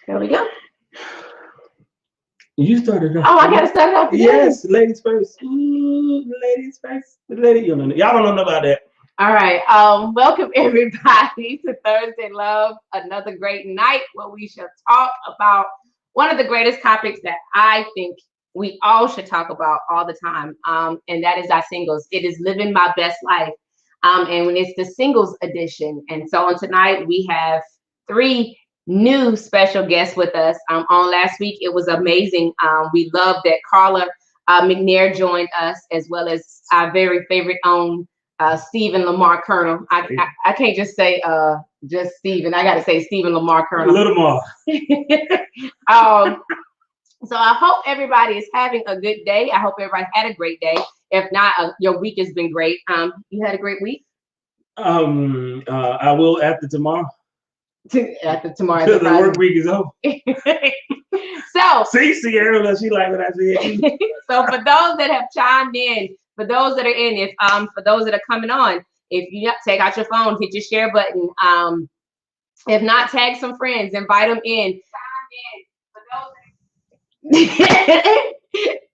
There we go. You started off. Oh, I gotta start it off again. Yes, ladies first. Ooh, ladies first. Y'all don't know about that. All right. Welcome everybody to Thursday Love, another great night where we shall talk about one of the greatest topics that I think we all should talk about all the time. And that is our singles. It is living my best life. And when it's the singles edition. And so on tonight we have three new special guests with us. On last week it was amazing. We loved that Carla McNair joined us, as well as our very favorite own Stephen Lamar Colonel. I can't just say just Stephen. I got to say Stephen Lamar Colonel. A little more. So I hope everybody is having a good day. I hope everybody had a great day. If not, your week has been great. You had a great week? I will after tomorrow. After tomorrow. Because the work week is over. So see Sierra, she like what I said. So for those that have chimed in, for those that are in, if for those that are coming on, if you take out your phone, hit your share button. If not, tag some friends, invite them in.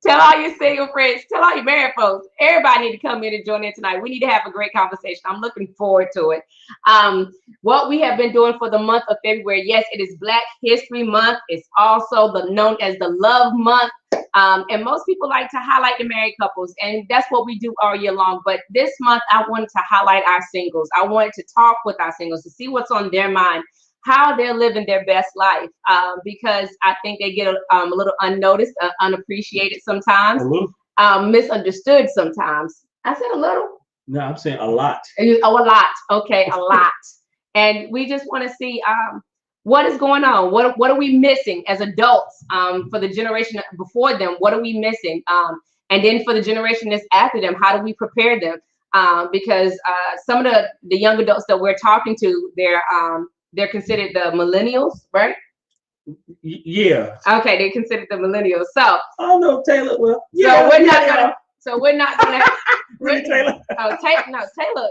Tell all your single friends, tell all your married folks, everybody need to come in and join in tonight. We need to have a great conversation. I'm looking forward to it. What we have been doing for the month of February, yes, it is Black History Month. It's also known as the Love Month. And most people like to highlight the married couples, and that's what we do all year long. But this month, I wanted to highlight our singles. I wanted to talk with our singles to see what's on their mind, how they're living their best life, because I think they get a little unnoticed, unappreciated sometimes, misunderstood sometimes. I said a little. No, I'm saying a lot. Oh, a lot. Okay, a lot. And we just want to see what is going on. What are we missing as adults for the generation before them? What are we missing? And then for the generation that's after them, how do we prepare them? Because some of the young adults that we're talking to, they're considered the millennials, right? Yeah. Okay, they're considered the millennials. So I don't know, Taylor. Well, yeah. So we're not gonna. Taylor. Oh, Taylor.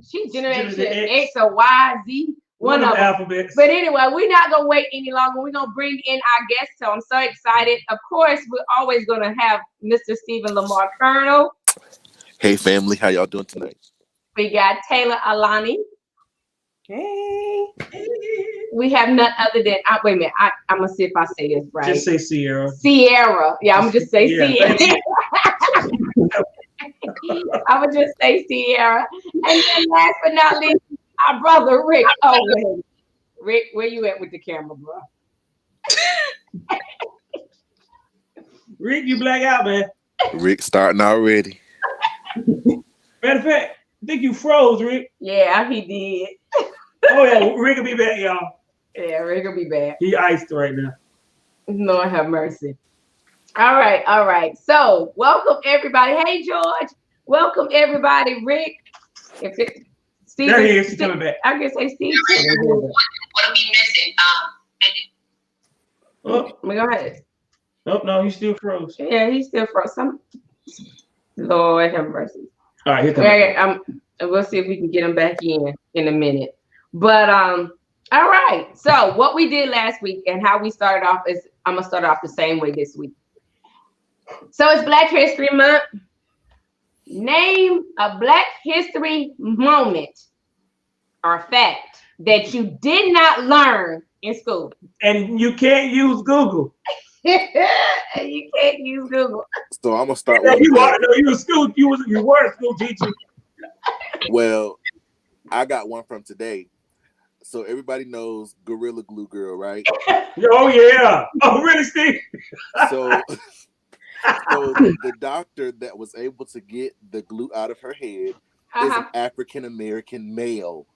She's generation X or Y, Z. One of them. Alphabets. But anyway, we're not gonna wait any longer. We're gonna bring in our guests. So I'm so excited. Of course, we're always gonna have Mr. Stephen Lamar Colonel. Hey family, how y'all doing tonight? We got Taylor Alani. Hey. We have none other than wait a minute. I'm gonna see if I say this right. Just say Sierra. Sierra. Yeah, I'm gonna just say Sierra. I would just say Sierra. And then last but not least, our brother Rick Owen. Rick, where you at with the camera, bro? Rick, you black out, man. Rick starting already. Matter of fact, I think you froze, Rick. Yeah, he did. Oh yeah, Rick will be back, y'all. Yeah, Rick will be back. He iced right now. Lord have mercy. All right. So welcome everybody. Hey George, welcome everybody. Rick, Steve. There he is. He's coming back. I can say Steve. What are we missing? Go ahead. Oh no, he still froze. Yeah, he still froze. Lord have mercy. All right, here comes. We'll see if we can get him back in a minute. But all right. So what we did last week and how we started off is I'm gonna start off the same way this week. So it's Black History Month. Name a Black History moment or fact that you did not learn in school. And you can't use Google. You can't use Google. So I'm gonna start with you were a school. You were a school teacher. Well, I got one from today. So everybody knows Gorilla Glue Girl, right? Oh yeah. Oh really, Steve? So the doctor that was able to get the glue out of her head is an African American male.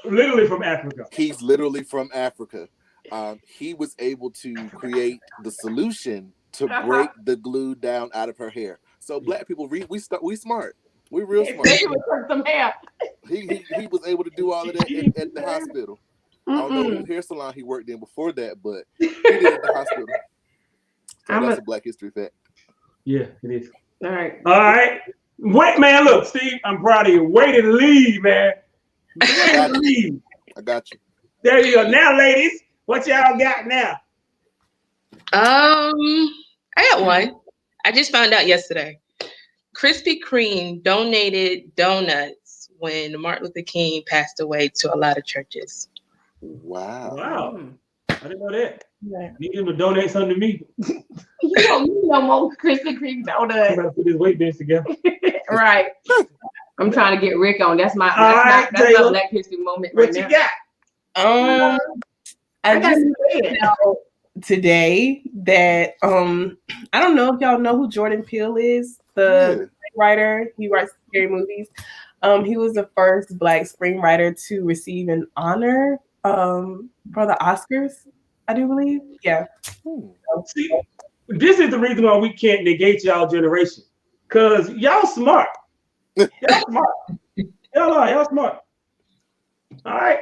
Literally from Africa. He's literally from Africa. He was able to create the solution to break the glue down out of her hair. So black people, we smart. We real smart. Some hair. He was able to do all of that at the hospital. I don't know what hair salon he worked in before that, but he did it at the hospital. So that's a Black History fact. Yeah, it is. All right. Wait, man, look, Steve, I'm proud of you. Way to lead, man. I got you. There you go. Now, ladies, what y'all got now? I got one. I just found out yesterday. Krispy Kreme donated donuts when Martin Luther King passed away to a lot of churches. Wow. Wow. I didn't know that. Yeah. Need him to donate something to me. You don't need no more Krispy Kreme I'm donuts. about to put this weight bench together. Right. I'm trying to get Rick on. That's my right, that's my Taylor. Black History moment right What you now. got? I I got just to say it. found out today that I don't know if y'all know who Jordan Peele is, the writer. He writes scary movies. He was the first Black screenwriter to receive an honor for the Oscars, I do believe. Yeah. See, this is the reason why we can't negate y'all generation. Cause y'all smart. Y'all smart. Y'all smart. All right.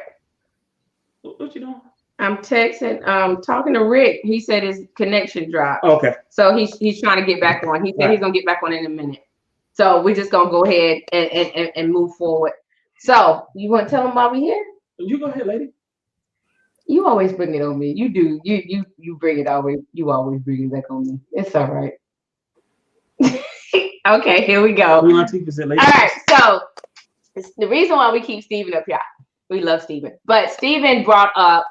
What you doing? I'm texting, talking to Rick. He said his connection dropped. Okay. So he's trying to get back on. He said he's gonna get back on in a minute. So we're just gonna go ahead and move forward. So you want to tell them why we here? You go ahead, lady. You always bring it on me. You do. You bring it always. You always bring it back on me. It's all right. Okay, here we go. We want 2%, lady. All right. So the reason why we keep Steven up here, we love Steven, but Steven brought up.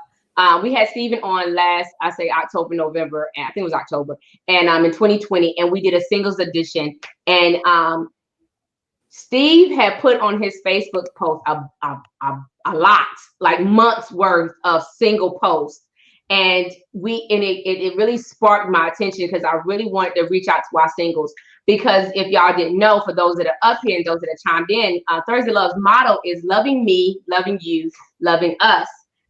We had Steven on last, I say October, November, and I think it was October, and in 2020, and we did a singles edition, and Steve had put on his Facebook post a lot, like months worth of single posts. And it really sparked my attention because I really wanted to reach out to our singles. Because if y'all didn't know, for those that are up here and those that are chimed in, Thursday Love's motto is loving me, loving you, loving us.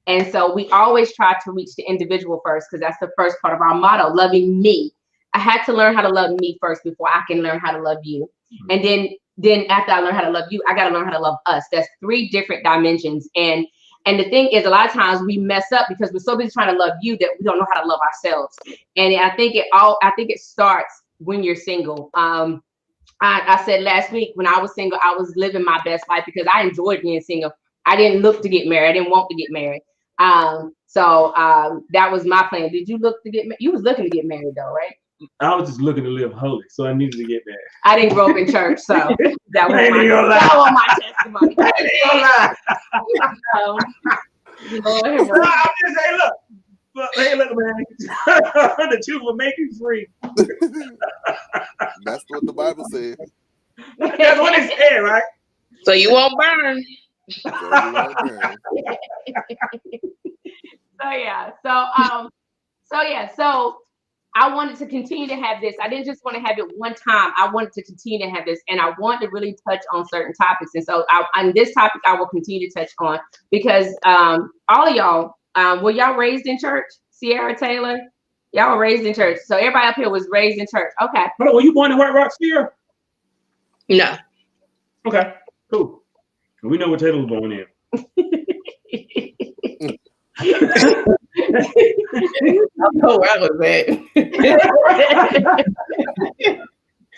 And so we always try to reach the individual first because that's the first part of our motto, loving me. I had to learn how to love me first before I can learn how to love you. And then after I learn how to love you, I got to learn how to love us. That's 3 different dimensions. And the thing is, a lot of times we mess up because we're so busy trying to love you that we don't know how to love ourselves. And I think it starts when you're single. I said last week when I was single, I was living my best life because I enjoyed being single. I didn't look to get married. I didn't want to get married. So that was my plan. Did you look to get married? You was looking to get married though, right? I was just looking to live holy, so I needed to get married. I didn't grow up in church, so that was my testimony. I'm just saying, look, man. The truth will make you free. That's what the Bible says. That's what it said, right? So you won't burn. So I wanted to continue to have this. I didn't just want to have it one time. I wanted to continue to have this, and I wanted to really touch on certain topics. And so on this topic, I will continue to touch on because all of y'all, were y'all raised in church? Sierra, Taylor, y'all were raised in church. So everybody up here was raised in church. Okay. Hold on, were you born in White Rock, Sierra? No. Okay, cool. We know where Taylor was born in. I know where I was at.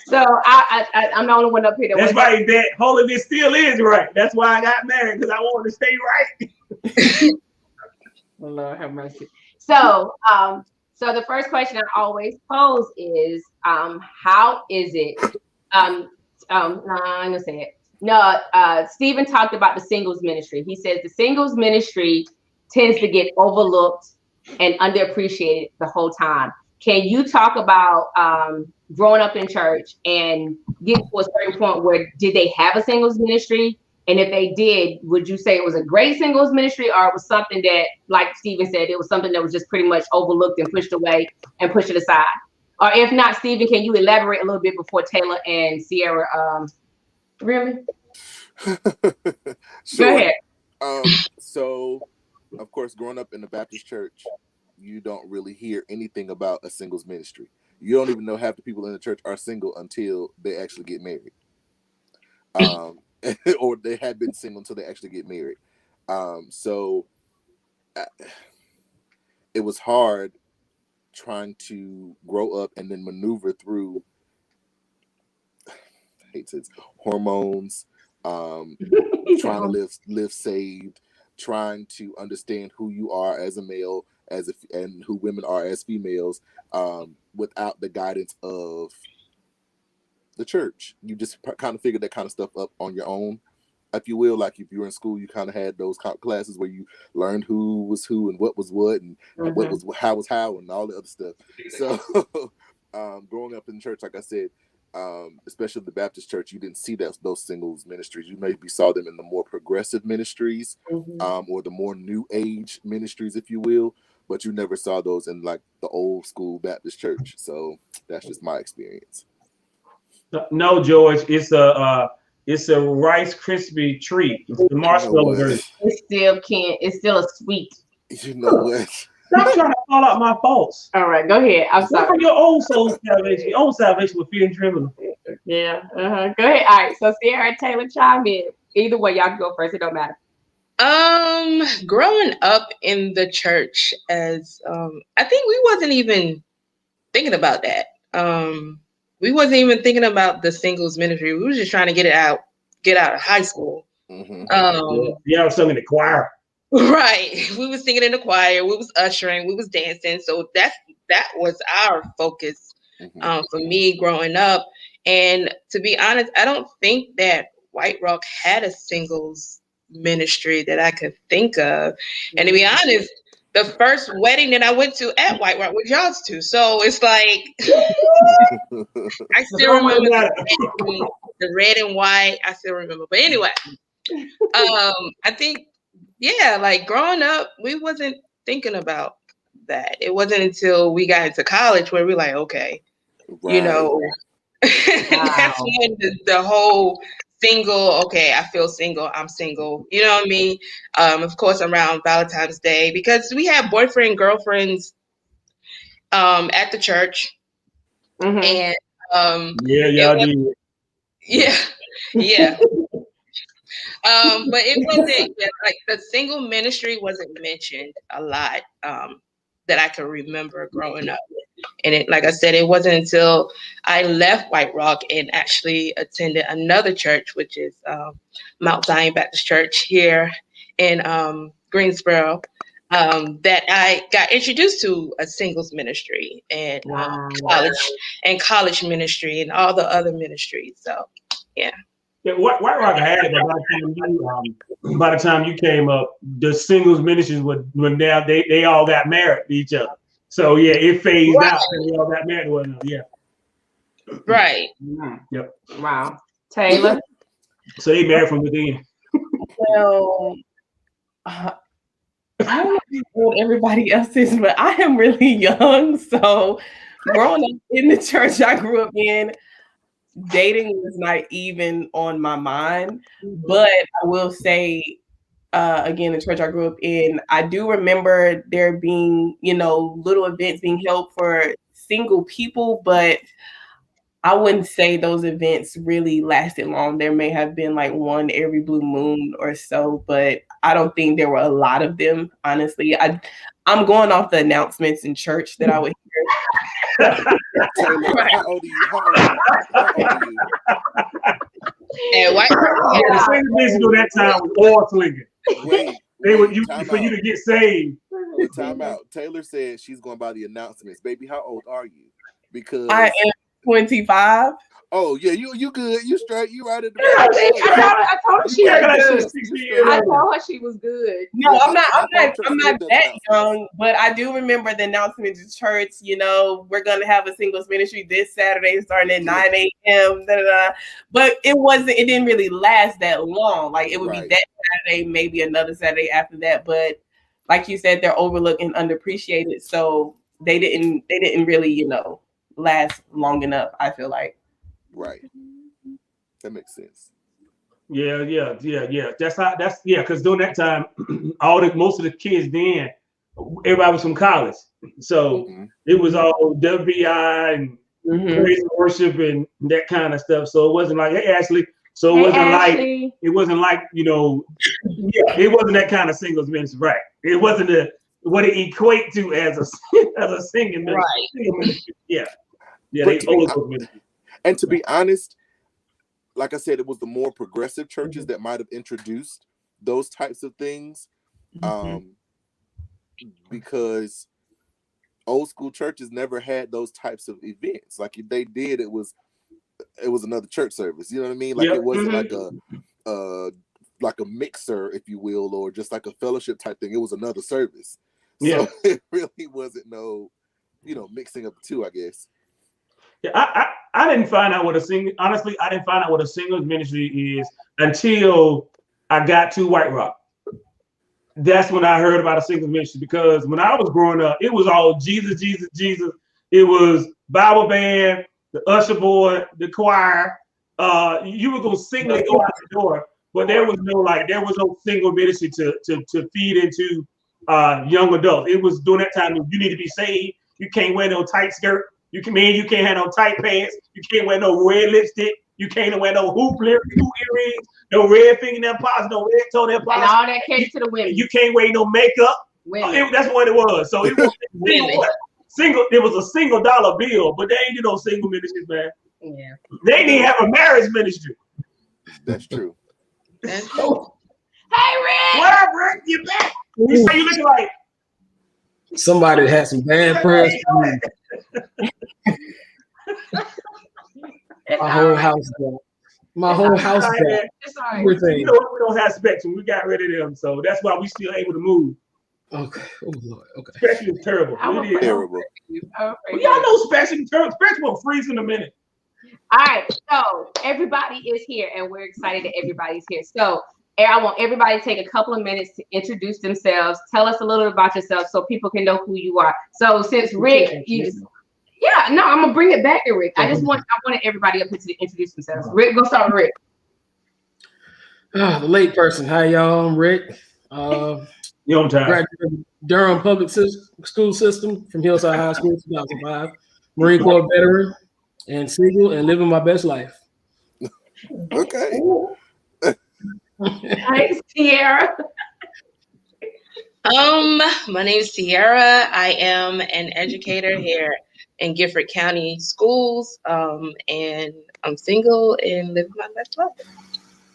So I'm the only one up here. That's right. That holiness still is right. That's why I got married, because I wanted to stay right. Lord have mercy. So the first question I always pose is, how is it? No, I'm gonna say it. No, Stephen talked about the singles ministry. He says the singles ministry tends to get overlooked and underappreciated the whole time. Can you talk about growing up in church and getting to a certain point where did they have a singles ministry? And if they did, would you say it was a great singles ministry, or it was something that, like Stephen said, it was something that was just pretty much overlooked and pushed away and pushed it aside? Or if not, Stephen, can you elaborate a little bit before Taylor and Sierra? Really? Sure. Go ahead. So, of course, growing up in the Baptist church, you don't really hear anything about a singles ministry. You don't even know half the people in the church are single until they actually get married. Or they had been single until they actually get married. So it was hard trying to grow up and then maneuver through hormones, trying to live saved, trying to understand who you are as a male, and who women are as females, without the guidance of the church. You just kind of figured that kind of stuff up on your own, if you will. Like if you were in school, you kind of had those classes where you learned who was who and what was what, and what was how and all the other stuff. So growing up in church, like I said, especially the Baptist church, you didn't see those singles ministries. You maybe saw them in the more progressive ministries, or the more new age ministries, if you will, but you never saw those in like the old school Baptist church. So that's just my experience. No, George, it's a Rice Krispie treat. It's the marshmallow version. It's still a sweet. You know what? Stop trying to call out my faults. All right, go ahead. I'm sorry. For your own soul salvation, your own salvation with fear and trembling. Yeah. Go ahead. All right. So Sierra and Taylor chime in. Either way, y'all can go first. It don't matter. Growing up in the church, as I think we wasn't even thinking about that. We wasn't even thinking about the singles ministry. We were just trying to get out of high school. Yeah, I was singing the choir. Right. We was singing in the choir. We was ushering. We was dancing. So that was our focus for me growing up. And to be honest, I don't think that White Rock had a singles ministry that I could think of. And to be honest, the first wedding that I went to at White Rock was y'all's too. So it's like, I still remember the red and white. I still remember. But anyway, I think, yeah, like growing up, we wasn't thinking about that. It wasn't until we got into college where we're like, okay, you know, that's when the whole single, okay, I feel single, I'm single, you know what I mean? Of course, around Valentine's Day, because we had boyfriend, girlfriends at the church. And yeah. But it wasn't like the single ministry wasn't mentioned a lot that I can remember growing up. And it, like I said, it wasn't until I left White Rock and actually attended another church, which is Mount Zion Baptist Church here in Greensboro, that I got introduced to a singles ministry and college ministry and all the other ministries. So, yeah. Yeah, White Rock had it, but by the time you came up, the singles ministries when now they all got married to each other. So yeah, it phased out and they all got married to one another. Yeah. Right. Yep. Wow. Taylor. So they married from within. Well, I don't know what everybody else is, but I am really young. So growing up in the church I grew up in, dating was not even on my mind. But I will say, again, the church I grew up in, I do remember there being, little events being held for single people, but I wouldn't say those events really lasted long. There may have been like one every blue moon or so, but I don't think there were a lot of them, honestly. I'm going off the announcements in church that I would hear. Taylor, how old are you? And White Rock, the same place ago that time was all slinging. Wait, for you to get saved. Time out. Taylor said she's going by the announcements. Baby, how old are you? Because I am 25. Oh yeah, you good. You straight. You right at the I told her she was good. I told her she was good. No, I'm not that young, but I do remember the announcement to church, we're gonna have a singles ministry this Saturday starting at 9 a.m. But it didn't really last that long. Like it would be that Saturday, maybe another Saturday after that. But like you said, they're overlooked and underappreciated. So they didn't really, last long enough, I feel like. Right. That makes sense. Yeah. Because during that time, most of the kids then, everybody was from college, so it was all WBI and praise and worship and that kind of stuff. So it wasn't like it wasn't like it wasn't that kind of singles ministry, right? It wasn't what it equate to as a singing ministry. Right. Yeah. They overlooked ministry. And to be honest, like I said, it was the more progressive churches that might have introduced those types of things. Because old school churches never had those types of events. Like if they did, it was another church service. You know what I mean? Like it wasn't like a mixer, if you will, or just like a fellowship type thing. It was another service. So it really wasn't no, mixing of the two, I guess. Yeah, I didn't find out what a single. Honestly, I didn't find out what a singles ministry is until I got to White Rock. That's when I heard about a singles ministry, because when I was growing up, it was all Jesus, Jesus, Jesus. It was Bible band, the usher boy, the choir. You were gonna sing and go out the door, but there was no single ministry to feed into young adults. It was during that time you need to be saved. You can't wear no tight skirt. You can't have no tight pants. You can't wear no red lipstick. You can't wear no hoop earrings, no red fingernail polish, no red toenail polish. And all that came to the women. You can't wear no makeup. That's what it was. So it was single. It was a single dollar bill, but they ain't do no single ministries, man. Yeah. They didn't even have a marriage ministry. That's true. That's true. Hey, Rick. What up, Rick? You back? You say you looking like somebody that had some bad press. My whole house back. My whole house back. Everything. We don't have Spectrum. We got rid of them, so that's why we still able to move. Okay. Oh Lord. Okay. Spectrum is terrible. It is terrible. Well, y'all know Spectrum. Spectrum will freeze in a minute. All right, so everybody is here, and we're excited that everybody's here. So I want everybody to take a couple of minutes to introduce themselves. Tell us a little bit about yourself so people can know who you are. So since Rick, I'm gonna bring it back to Rick. I wanted everybody up here to introduce themselves. Rick, go start with Rick. The late person. Hi, y'all. I'm Rick. Graduated Durham Public School System from Hillside High School, 2005. Marine Corps veteran and single and living my best life. Okay. Hi, Sierra. My name is Sierra. I am an educator here in Gifford County Schools, and I'm single and living my best life.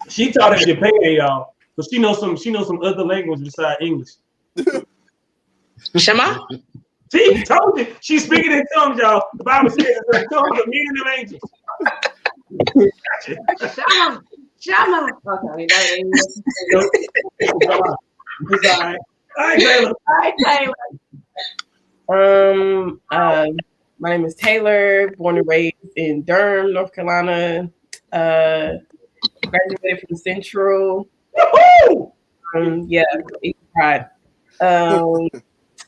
She taught at Japan, y'all, but she knows some other language besides English. Shema? See, told you. She's speaking in tongues, y'all. The Bible says her tongues are meaning of angels. Shama. Okay, that ain't it's all right. All right, Taylor. My name is Taylor, born and raised in Durham, North Carolina. Graduated from Central. Right.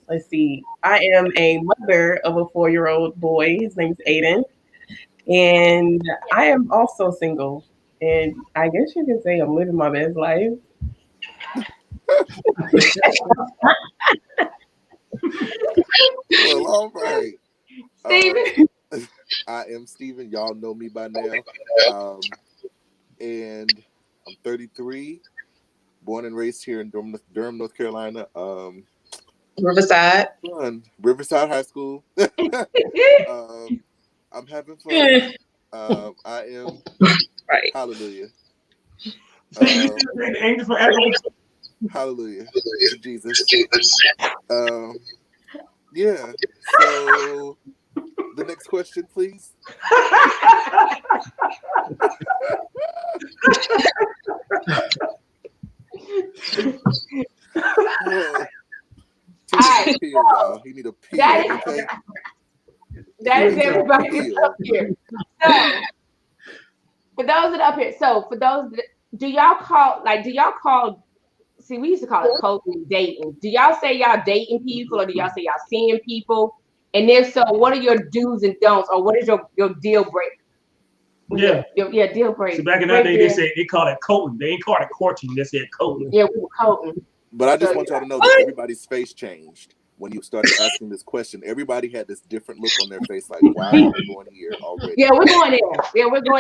Let's see. I am a mother of a 4-year-old boy. His name is Aiden. And I am also single. And I guess you can say I'm living my best life. Well, all right. Steven. I am Steven. Y'all know me by now. And I'm 33, born and raised here in Durham, North Carolina. Riverside High School. I'm having fun. I am. Right. Hallelujah. Angels Hallelujah. Jesus. Yeah. So the next question, please. He need a peel. Okay. That is everybody up here. So for those that are up here, do y'all call? See, we used to call it coaching dating. Do y'all say y'all dating people, or do y'all say y'all seeing people? And if so, what are your do's and don'ts, or what is your deal breaker? Yeah, deal breaker. So back in that day, they called it coating. They ain't called it courting. They said coating. Yeah, we were coating. But I just want y'all to know that everybody's face changed when you started asking this question. Everybody had this different look on their face, like, wow, we're going here already. Yeah, we're going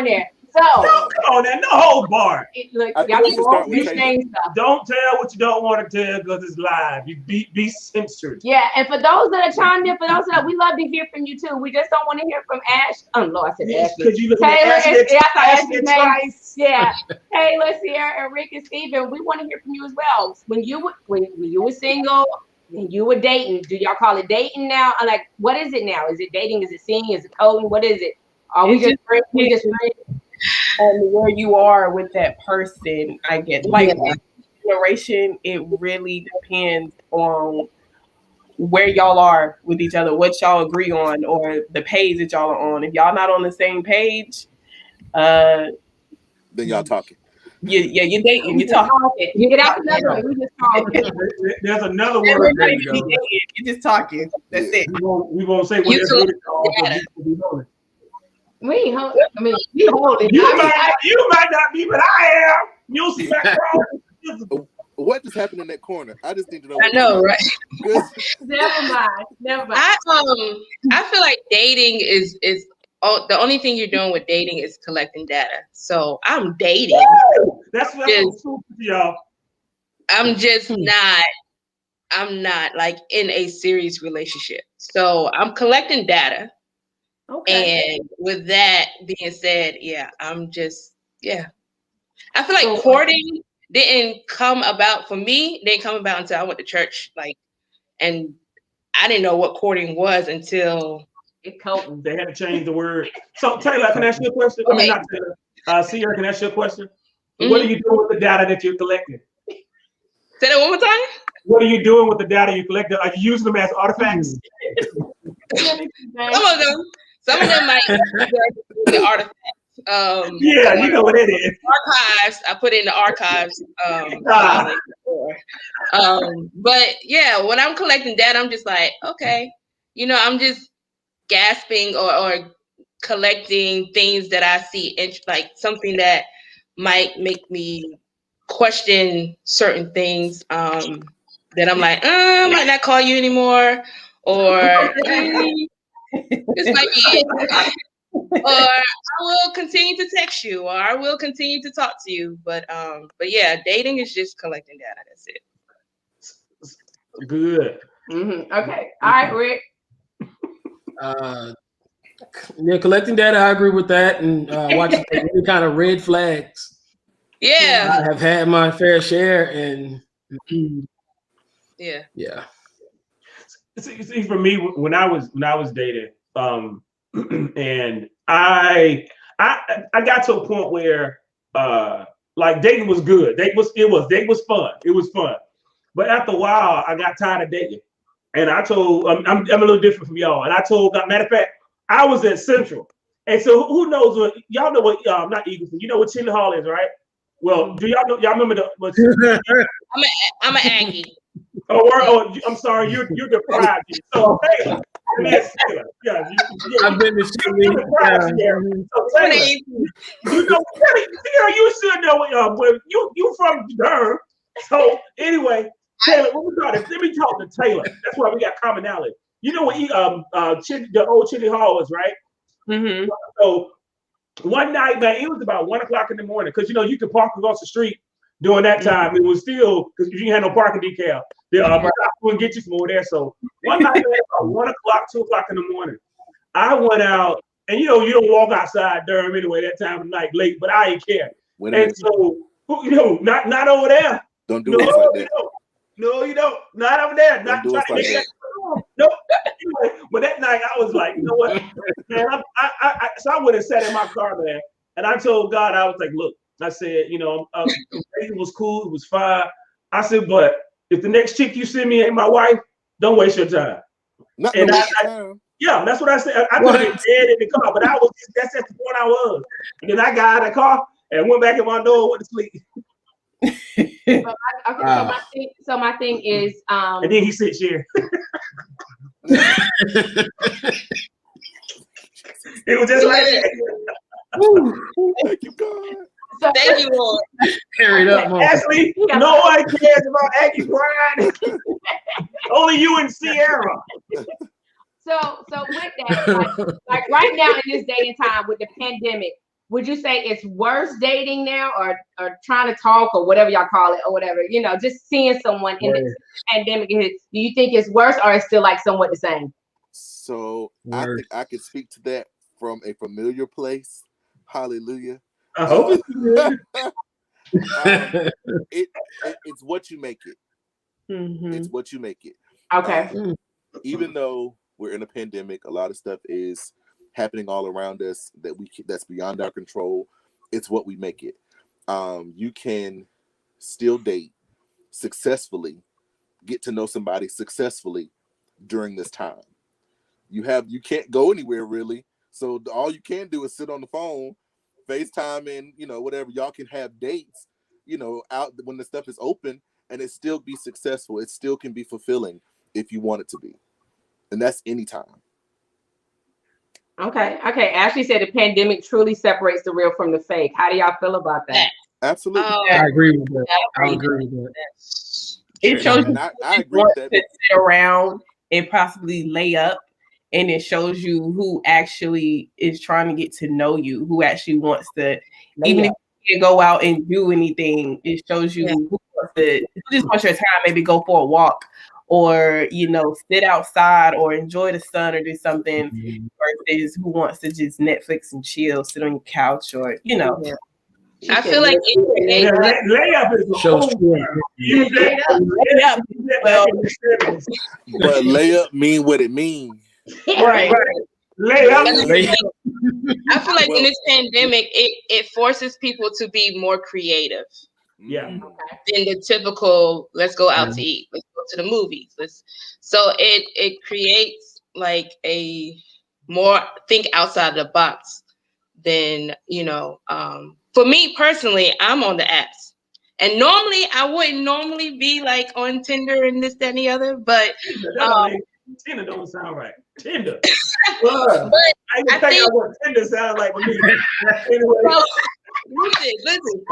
there. So come on now, no whole bar. Look, I think we should start with Taylor. Don't tell what you don't want to tell because it's live. You be censored. Yeah, and for those that are chimed in, we love to hear from you too. We just don't want to hear from Ash. Oh Lord, I said Ashley. Because you look Taylor, at Ashley twice. Yeah, Taylor, Sierra, and Rick and Steven. We want to hear from you as well. When you were single, and you were dating, do y'all call it dating now? Like, what is it now? Is it dating? Is it seeing? Is it coding? What is it? Are we just friends? And where you are with that person, I guess. Like generation, it really depends on where y'all are with each other, what y'all agree on, or the page that y'all are on. If y'all not on the same page, then y'all talking. You're dating. You're talking. You get out another one. We just talking. There's another word. There you go. You're just talking. That's it. We won't say what it's really called. We hold. I mean, we hold it. You might not be, but I am. You'll see my cross. What just happened in that corner? I just need to know. I know, right? Never mind. I feel like dating is the only thing you're doing with dating is collecting data. So I'm dating. That's what I'm talking to y'all. I'm just not. I'm not like in a serious relationship. So I'm collecting data. Okay. And with that being said, I'm just I feel like courting didn't come about for me. Didn't come about until I went to church. And I didn't know what courting was until they had to change the word. So Taylor, can I ask you a question? Okay. I mean, not Taylor. Sierra, can I ask you a question? Mm-hmm. What are you doing with the data that you're collecting? Say that one more time. What are you doing with the data you collected? Are you using them as artifacts? Some of them might be the artifacts. You know what it is. Archives. I put it in the archives. But when I'm collecting data, I'm just like, okay, I'm just gasping or collecting things that I see, like something that might make me question certain things. That I'm like, I might not call you anymore, or this might be it. Or I will continue to text you, or I will continue to talk to you. But dating is just collecting data. That's it. Good. Mm-hmm. Okay. All right, Rick. Collecting data. I agree with that, and watching any kind of red flags. Yeah, I have had my fair share, and yeah. See, for me, when I was dating, and I got to a point where like dating was good. Dating was fun. It was fun. But after a while, I got tired of dating, and I told I'm a little different from y'all. And I told, matter of fact, I was at Central, and so who knows what y'all know what not Eagleton. You know what Chili Hall is, right? Well, do y'all know? Y'all remember I'm an Aggie. I'm sorry, you're deprived. So Taylor, I've been to Chile. You should know where you from Durham. So anyway, Taylor, let me talk to Taylor. That's why we got commonality. You know what the old Chili Hall is, right? Mm-hmm. So one night, man, it was about 1 o'clock in the morning because you could park across the street during that time. It was still because you had no parking decal. The wouldn't get you from over there. So one night, about 1 o'clock, 2 o'clock in the morning, I went out, and you don't walk outside Durham anyway that time of night late, but I didn't care. And so not over there. Don't do it like that. No, you don't. Not over there. Not trying to get that. No. Anyway, but that night I was like, you know what, man? So I went and sat in my car, man, and I told God, I was like, look, I said, it was cool, it was fine. I said, but if the next chick you send me ain't my wife, don't waste your time. That's what I said. I could have been dead in the car, but that's at the point I was. And then I got out of the car and went back in my door and went to sleep. So my thing is and then he sits here. It was just like that. Thank you, God. So, thank you, Lord. Carried up, Ashley, no one cares about Aggie crying. Only you and Sierra. So with that, like right now in this day and time with the pandemic, would you say it's worse dating now, or trying to talk, or whatever y'all call it, or whatever, just seeing someone in the pandemic? Do you think it's worse, or it's still like somewhat the same? So I think I can speak to that from a familiar place. Hallelujah. I hope it's what you make it. Mm-hmm. It's what you make it. Okay. Even though we're in a pandemic, a lot of stuff is happening all around us that's beyond our control. It's what we make it. You can still date successfully, get to know somebody successfully during this time. You can't go anywhere really, so all you can do is sit on the phone, FaceTime, and whatever. Y'all can have dates, out when the stuff is open, and it still be successful. It still can be fulfilling if you want it to be, and that's anytime. Okay. Ashley said the pandemic truly separates the real from the fake. How do y'all feel about that? Absolutely. I agree with that. I agree with that. It shows you I agree with that. To sit around and possibly lay up, and it shows you who actually is trying to get to know you, who actually wants to, even if you can't go out and do anything, it shows you who just wants your time, maybe go for a walk, or sit outside or enjoy the sun or do something, versus who wants to just Netflix and chill, sit on your couch, or I feel like layup is but layup mean what it means. Right. Layup. I feel like in this pandemic, it forces people to be more creative. Yeah. Than the typical, let's go out to eat, let's go to the movies. So it creates like a more think outside the box than, for me personally, I'm on the apps. And normally I wouldn't normally be like on Tinder and this, that, and the other, but Tinder don't sound right. Tinder. But I think what Tinder sounds like to me. Anyway. Well, listen.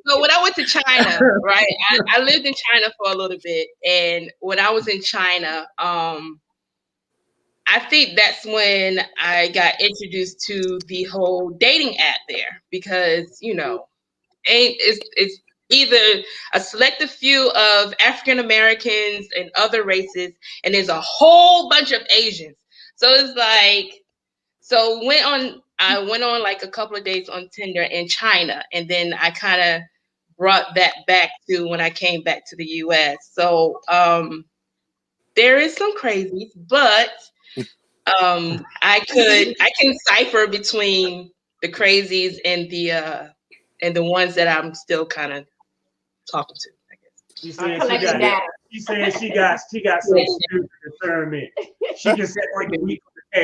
So when I went to China, right? I lived in China for a little bit, and when I was in China, I think that's when I got introduced to the whole dating app there, because it's either a selective few of African Americans and other races, and there's a whole bunch of Asians. So it's like, I went on like a couple of days on Tinder in China, and then I kind of brought that back to when I came back to the US. So there is some crazies, but I can cipher between the crazies and the ones that I'm still kind of talking to, I guess. She said she got some spiritual discernment. She can separate the wheat from the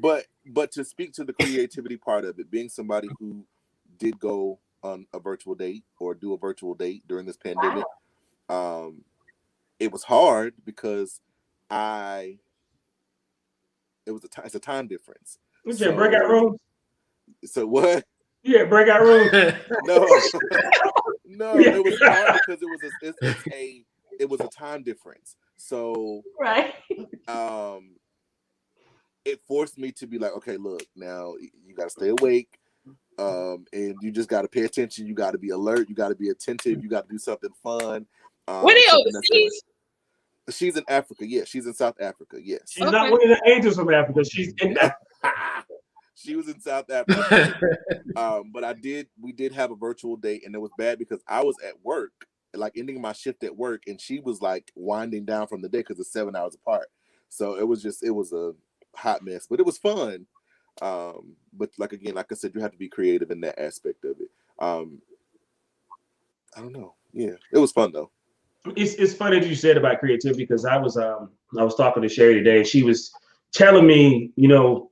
tares. But to speak to the creativity part of it, being somebody who did go on a virtual date or do a virtual date during this pandemic, it was hard because it's a time difference. So, breakout rooms. So what? Yeah, breakout rooms. No, it was hard because it was a time difference. So right. It forced me to be like, okay, look, now you got to stay awake, and you just got to pay attention. You got to be alert. You got to be attentive. You got to do something fun. Were they overseas? She's in Africa. Yeah, she's in South Africa. Yes. She's not one of the angels from Africa. She's in She was in South Africa. But we did have a virtual date, and it was bad because I was at work, like ending my shift at work, and she was like winding down from the day because it's 7 hours apart. So it was a hot mess, but it was fun. But like I said, you have to be creative in that aspect of it. I don't know. Yeah, it was fun though. It's funny that you said about creativity, because I was talking to Sherry today, and she was telling me, 2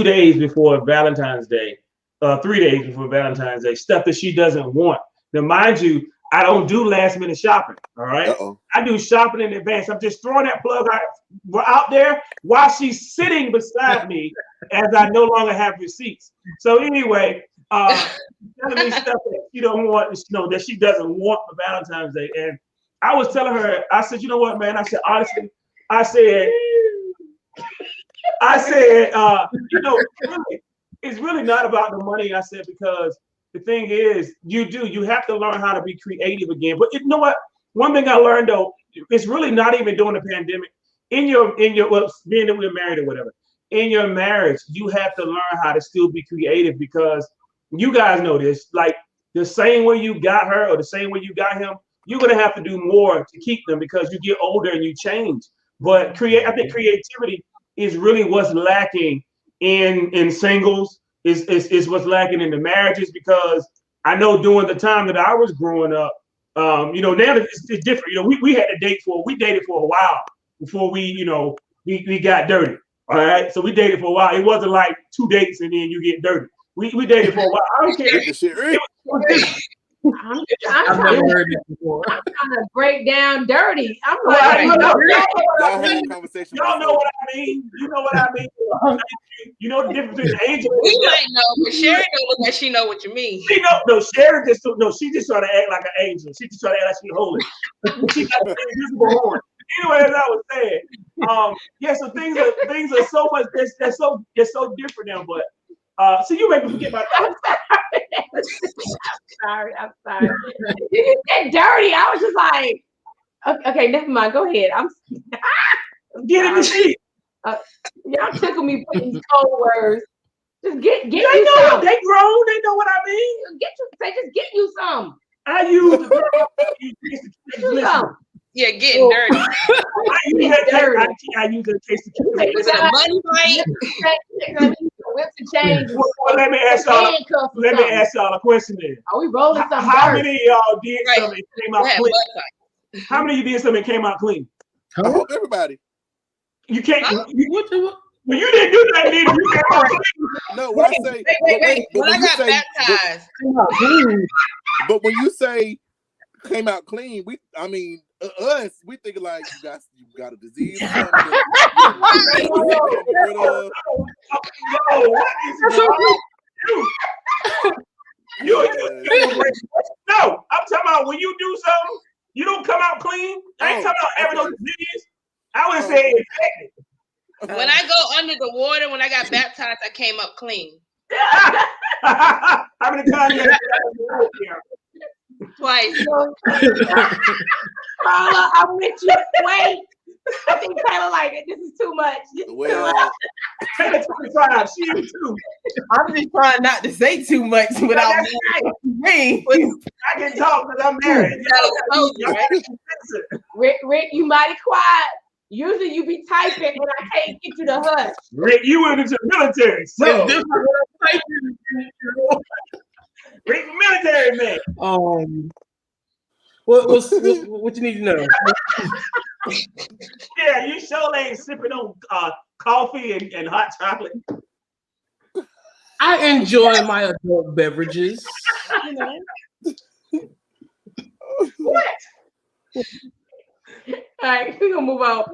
days before Valentine's Day, 3 days before Valentine's Day, stuff that she doesn't want. Now, mind you, I don't do last minute shopping. All right. Uh-oh. I do shopping in advance. I'm just throwing that plug out there while she's sitting beside me, as I no longer have receipts. So anyway, telling me stuff that she don't want, that she doesn't want for Valentine's Day. And I was telling her, I said, you know what, man? I said, honestly, I said, it's really not about the money. I said, because the thing is, you have to learn how to be creative again. But you know what? One thing I learned though, it's really not even during the pandemic. In your well, being that we're married or whatever, in your marriage, you have to learn how to still be creative, because you guys know this. Like the same way you got her or the same way you got him, you're gonna have to do more to keep them, because you get older and you change. But I think creativity is really what's lacking in singles. Is what's lacking in the marriages, because I know during the time that I was growing up, now it's different. We had to we dated for a while before we got dirty. All right, so we dated for a while. It wasn't like 2 dates and then you get dirty. We dated for a while. I don't care. I'm trying to break down dirty. I'm like, y'all have a conversation. Y'all know what I mean. You know what I mean. You know the difference between angel. We might know, but Sherry don't look like she know what you mean. She just trying to act like an angel. She just trying to act like she's holy. She got an invisible horn. Anyway, as I was saying, so things are so much. They're so different now. But so you make me forget about that. I'm sorry. You get dirty. I was just like, okay, never mind. Go ahead. I'm get in the sheet. Y'all tickle me with these cold words. Just get they you know some. They grown. They know what I mean. Just get you some. I use some. Yeah, getting dirty. I use that taste of kids. Was it a money fight? Whips and chains. Well, let me ask y'all a question then. Are we rolling something? How many of y'all did something and came out clean? How many of you did something and came out clean? I hope everybody. You can't. Well, you didn't do that, did you? You came out clean. No, when I say wait. When I got baptized. But when you say came out clean, we think like you got a disease or something. No, I'm talking about when you do something, you don't come out clean. I ain't talking about having no disease. I would say infected. When I go under the water, when I got baptized, I came up clean. How many times you Twice. Paula, I'm with you. Wait. I think Taylor like it. This is too much. Taylor 25. She is too. I'm just trying not to say too much without me. I can talk because I'm married. Rick, you mighty quiet. Usually you be typing and I can't get you to hush. Rick, you went into the military. So Rick, military man. What you need to know? Yeah, you sure ain't sipping on coffee and hot chocolate. I enjoy my adult beverages. What? All right, we're gonna move on.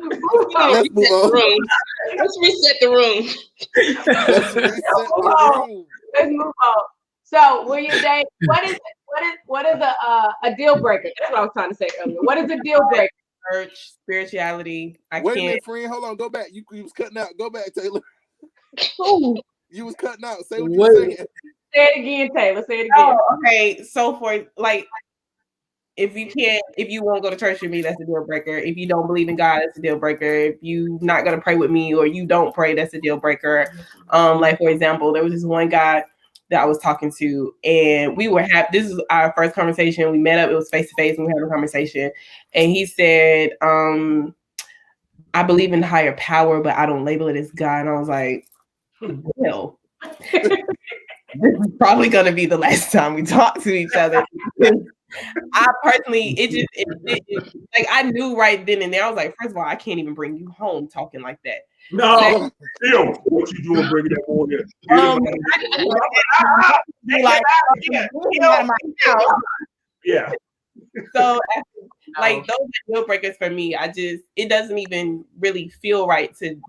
Let's reset the room. Let's move on. So, will you date? What is a deal breaker? That's what I was trying to say earlier. What is a deal breaker? Church, spirituality. Wait a minute, friend. Hold on. Go back. You was cutting out. Go back, Taylor. You was cutting out. Say what you were saying. Say it again, Taylor. Say it again. Oh, okay. So for if you won't go to church with me, that's a deal breaker. If you don't believe in God, that's a deal breaker. If you're not gonna pray with me or you don't pray, that's a deal breaker. Like for example, there was this one guy that I was talking to, and we were this is our first conversation. We met up, it was face to face, and we had a conversation. And he said, I believe in higher power, but I don't label it as God. And I was like, well, this is probably gonna be the last time we talk to each other. I personally, like I knew right then and there. I was like, first of all, I can't even bring you home talking like that. No, what you doing bringing that on here? Yeah. So like those are deal breakers for me. It doesn't even really feel right it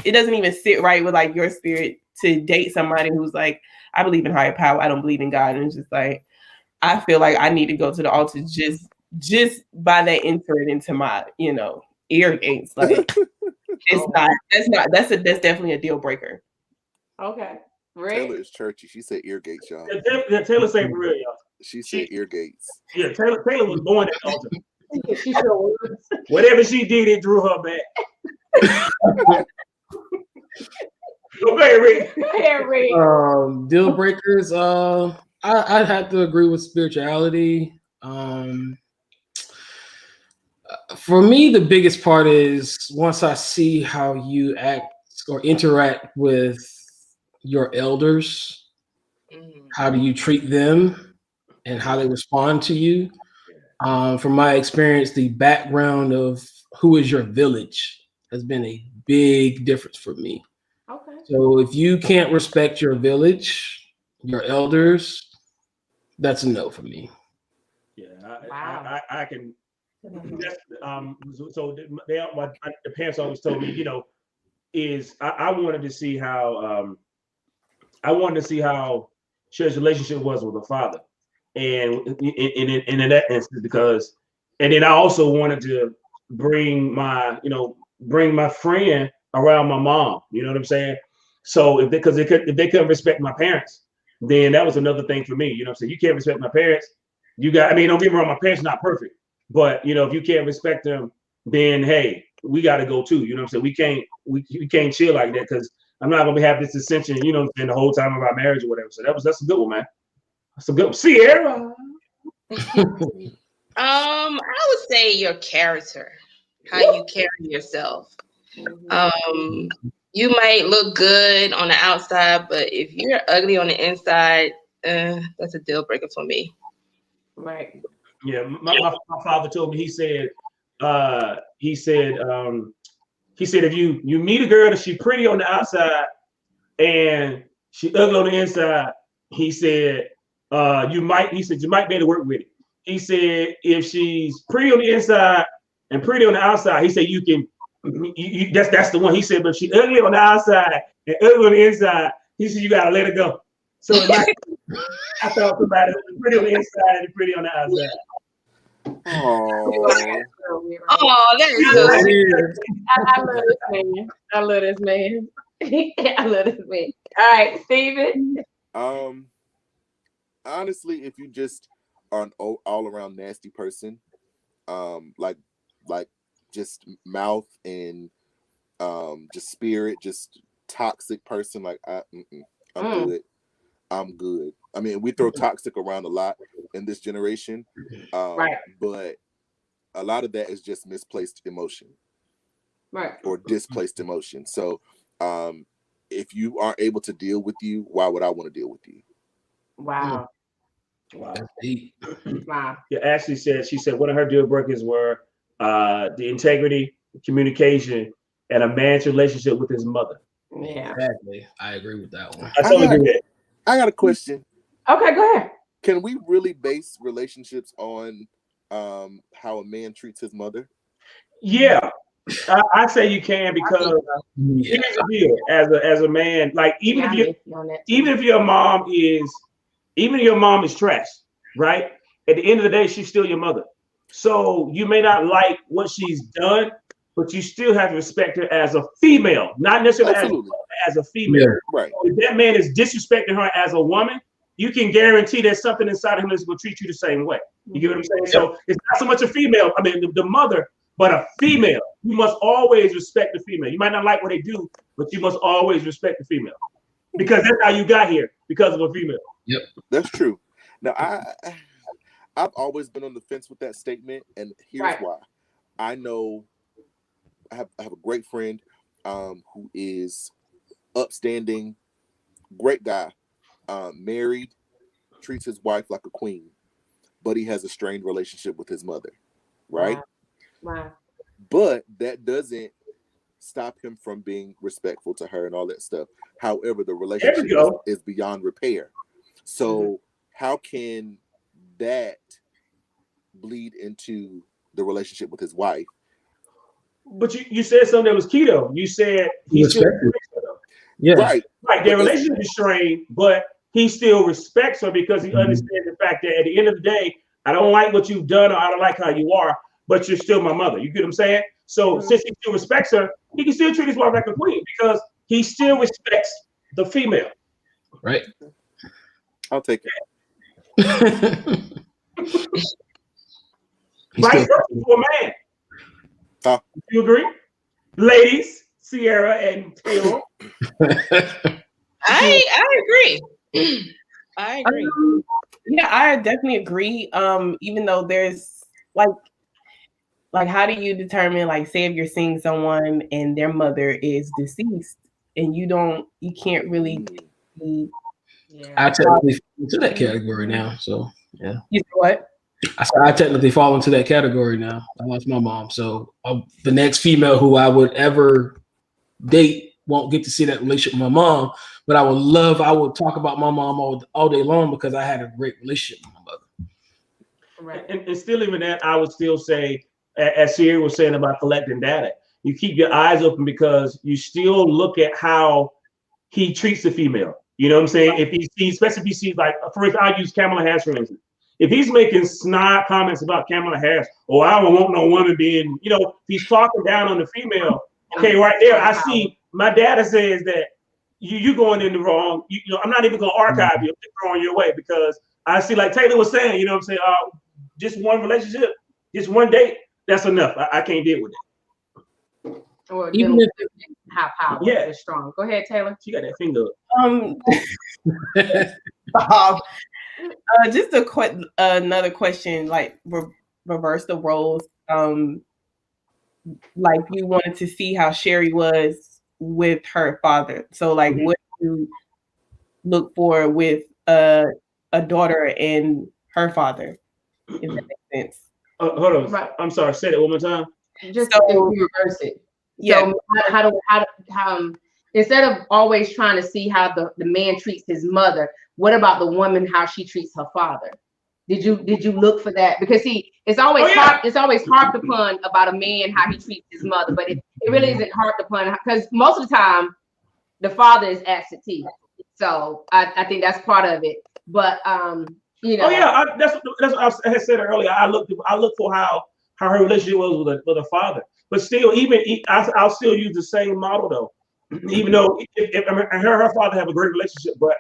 doesn't even sit right with like your spirit to date somebody who's like, I believe in higher power, I don't believe in God. And it's just like, I feel like I need to go to the altar just by that enter it into my, ear gates. Like It's not. That's definitely a deal breaker. Okay. Taylor is churchy. She said ear gates, y'all. Taylor say for real, y'all. She said ear gates. Yeah, Taylor was born at the altar. She sure was. Whatever she did, it drew her back. Okay, Rick. Deal breakers. I'd have to agree with spirituality. For me, the biggest part is once I see how you act or interact with your elders, how do you treat them and how they respond to you. From my experience, the background of who is your village has been a big difference for me. Okay. So if you can't respect your village, your elders, that's a no for me. Yeah, Wow. I can. So the parents always told me, is I wanted to see how Cher's relationship was with her father, and in that instance, because, and then I also wanted to bring my friend around my mom. You know what I'm saying? So if they couldn't respect my parents, then that was another thing for me. You know what I'm saying? You can't respect my parents. Don't get me wrong, my parents not perfect, but if you can't respect them, then hey, we got to go too. You know what I'm saying? We can't chill like that, because I'm not gonna have this dissension, the whole time about marriage or whatever. So that's a good one, man. That's a good one. Sierra. I would say your character, how you carry yourself. You might look good on the outside, but if you're ugly on the inside, that's a deal breaker for me. Right. Yeah, my father told me. He said if you meet a girl that she's pretty on the outside and she ugly on the inside, he said you might be able to work with it. He said if she's pretty on the inside and pretty on the outside, he said you can. That's the one. He said, but if she's ugly on the outside and ugly on the inside, he said you gotta let her go. So I thought somebody was pretty on the inside and pretty on the outside. Oh, that is so sweet. I love this man. I love this man. All right, Steven. Honestly, if you just are an all around nasty person, like just mouth and just spirit, just toxic person, like I'm good. I'm good. I mean, we throw toxic around a lot in this generation, Right. but a lot of that is just misplaced emotion, right, or displaced emotion. So, if you aren't able to deal with you, why would I want to deal with you? Wow. Wow. Wow. Yeah, Ashley said, one of her deal breakers were the integrity, communication, and a man's relationship with his mother. Yeah. Exactly. I agree with that one. I totally agree with that. I got a question. Okay, go ahead. Can we really base relationships on how a man treats his mother? Yeah, I say you can, because here's the deal: as a man, like even if your mom is trash, right? At the end of the day, she's still your mother. So you may not like what she's done, but you still have to respect her as a female, not necessarily as a female. Yeah, right. If that man is disrespecting her as a woman, you can guarantee there's something inside of him that's going to treat you the same way. You get what I'm saying? So it's not so much a female, the mother, but a female. You must always respect the female. You might not like what they do, but you must always respect the female, because that's how you got here, because of a female. Yep, that's true. Now, I've always been on the fence with that statement, and here's why. I know I have a great friend who is upstanding, great guy, married, treats his wife like a queen, but he has a strained relationship with his mother, right? Wow. But that doesn't stop him from being respectful to her and all that stuff. However, the relationship is beyond repair. So how can that bleed into the relationship with his wife? But you said something that was key, though. You said he still respects her. Yeah. Right. Their relationship is strained, but he still respects her, because he understands the fact that at the end of the day, I don't like what you've done, or I don't like how you are, but you're still my mother. You get what I'm saying? So since he still respects her, he can still treat his wife like a queen because he still respects the female. Right. I'll take it. Vice versa for a man. Do you agree? Ladies, Sierra and Taylor. I agree. I agree. Yeah, I definitely agree. Even though there's like how do you determine, like, say if you're seeing someone and their mother is deceased and you can't really be. I technically fall into that category now. So yeah. You know what? I said I technically fall into that category now. I lost my mom, so the next female who I would ever date won't get to see that relationship with my mom. But I would talk about my mom all day long because I had a great relationship with my mother. Right. And still, even that, I would still say, as Sierra was saying about collecting data, you keep your eyes open because you still look at how he treats the female. You know what I'm saying? If he sees, especially if he sees, like, for instance, I use Kamala Harris for instance. If he's making snide comments about Kamala Harris, or I don't want no woman being, you know, he's talking down on the female. Okay, right there, I see my data says that you going in the wrong. You know, I'm not even gonna archive you, I'm throwing you away because I see, like Taylor was saying, you know what I'm saying? Just one relationship, just one date, that's enough. I can't deal with it. Or even if have power, yeah, strong. Go ahead, Taylor. She got that finger up. Just another question, like reverse the roles. Like you wanted to see how Sherry was with her father. So, like, what do you look for with a daughter and her father? If that makes sense. Hold on. Right. I'm sorry. Say that one more time. Just if we reverse it. Yeah. So how instead of always trying to see how the man treats his mother, what about the woman, how she treats her father? Did you look for that? Because it's always harped upon about a man how he treats his mother, but it really isn't harped upon because most of the time the father is absentee. So I think that's part of it. But you know. Oh yeah, that's what I had said earlier. I look for how her relationship was with her father. But still, I'll still use the same model though. Even though her father have a great relationship, but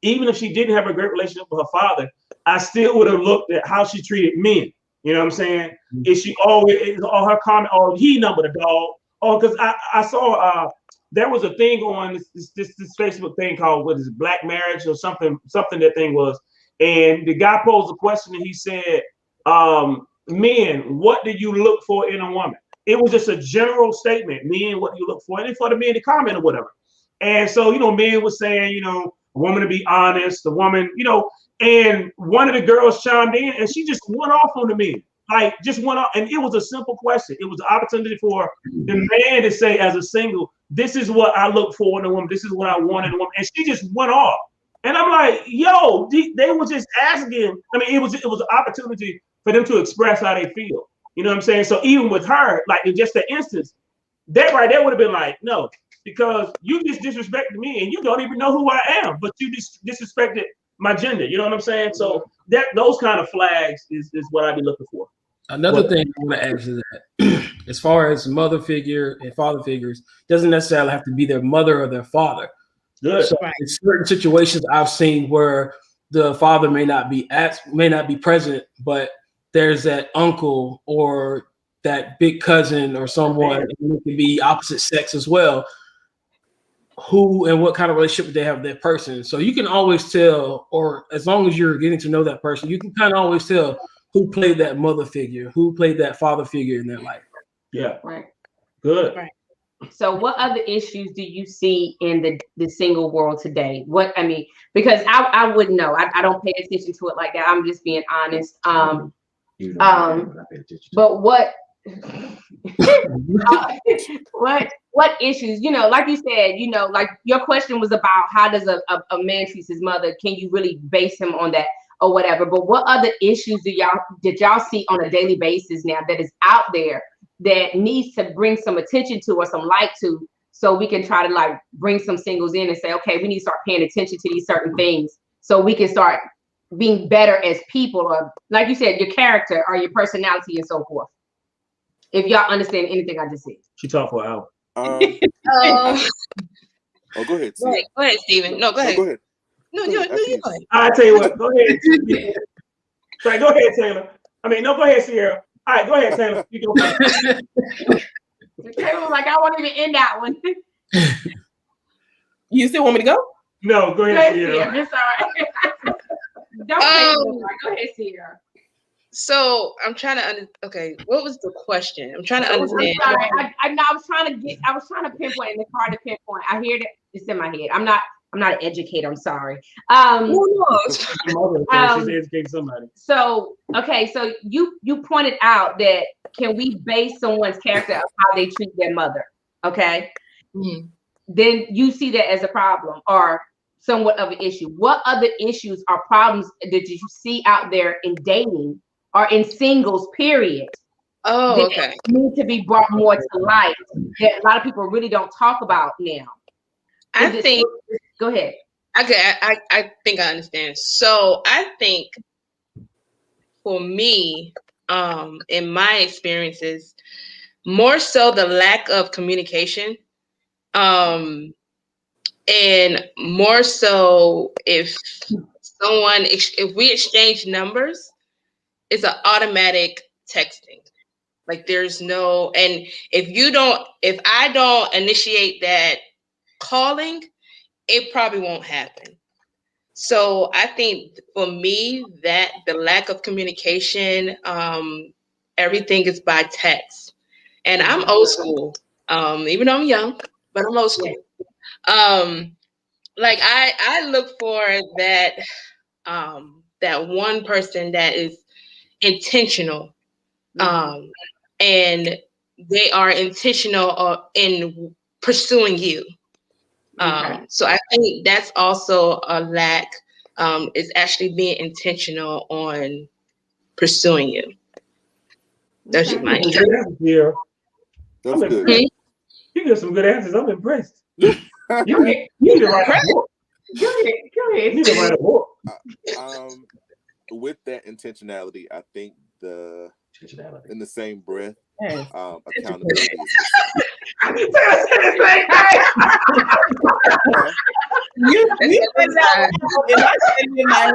even if she didn't have a great relationship with her father, I still would have looked at how she treated men. You know what I'm saying? Is she always all her comment? Oh, he numbered a dog. Oh, because I saw there was a thing on this Facebook thing called what is it, Black Marriage or something that thing was, and the guy posed a question and he said, men, what do you look for in a woman? It was just a general statement. Men, what do you look for? And for the men to comment or whatever. And so, you know, men was saying, you know, a woman to be honest, a woman, you know, and one of the girls chimed in and she just went off on the men. Like, just went off. And it was a simple question. It was an opportunity for the man to say, as a single, this is what I look for in a woman. This is what I want in a woman. And she just went off. And I'm like, yo, they were just asking. I mean, it was an opportunity for them to express how they feel. You know what I'm saying? So even with her, like in just the instance, that right there would have been like, no, because you just disrespected me and you don't even know who I am, but you just disrespected my gender. You know what I'm saying? So those kind of flags is what I'd be looking for. Another thing I want to add to that, as far as mother figure and father figures, doesn't necessarily have to be their mother or their father. Good. So in certain situations I've seen where the father may not be present, but there's that uncle or that big cousin or someone, and it can be opposite sex as well, who and what kind of relationship they have with that person. So you can always tell, or as long as you're getting to know that person, you can kind of always tell who played that mother figure, who played that father figure in their life. Yeah. Right. Good. Right. So what other issues do you see in the single world today? What, I mean, because I wouldn't know. I don't pay attention to it like that. I'm just being honest. But what what issues, you know, like you said, you know, like your question was about how does a man treats his mother? Can you really base him on that or whatever? But what other issues did y'all see on a daily basis now that is out there that needs to bring some attention to or some light to, so we can try to like bring some singles in and say, okay, we need to start paying attention to these certain things so we can start being better as people, or like you said, your character or your personality and so forth. If y'all understand anything I just said. She talked for an hour. Oh, go ahead. Go ahead, Steven. No, go ahead. Go ahead. No, you go ahead. I'll tell you what. Go ahead. Right, go ahead, Taylor. No, go ahead, Sierra. All right, go ahead, Taylor. You go first. Taylor was like, I won't even end that one. You still want me to go? No, go ahead, Sierra. It's all right. Don't say no. Go ahead, Sierra. So I'm trying to okay, what was the question? I'm trying to understand. I'm sorry. I was trying to pinpoint, and it's hard to pinpoint. I hear that it's in my head. I'm not an educator. I'm sorry. She's educating somebody. So you pointed out that can we base someone's character on how they treat their mother? Okay. Mm-hmm. Then you see that as a problem or somewhat of an issue. What other issues or problems did you see out there in dating or in singles, period? Oh, okay. Need to be brought more to light that a lot of people really don't talk about now. Go ahead. Okay, I think I understand. So I think for me, in my experiences, more so the lack of communication, and more so if we exchange numbers, it's an automatic texting. Like there's no, and if I don't initiate that calling, it probably won't happen. So I think for me that the lack of communication, everything is by text, and I'm old school, even though I'm young, but I'm old school. Like I look for that, that one person that is intentional, and they are intentional in pursuing you. So I think that's also a lack, is actually being intentional on pursuing you. That's just my answer. Yeah. That's good. You get some good answers. I'm impressed. You need to write a book. Go ahead. You need to write a book. With that intentionality, I think in the same breath, accountability is You said that, and I said it in my head. I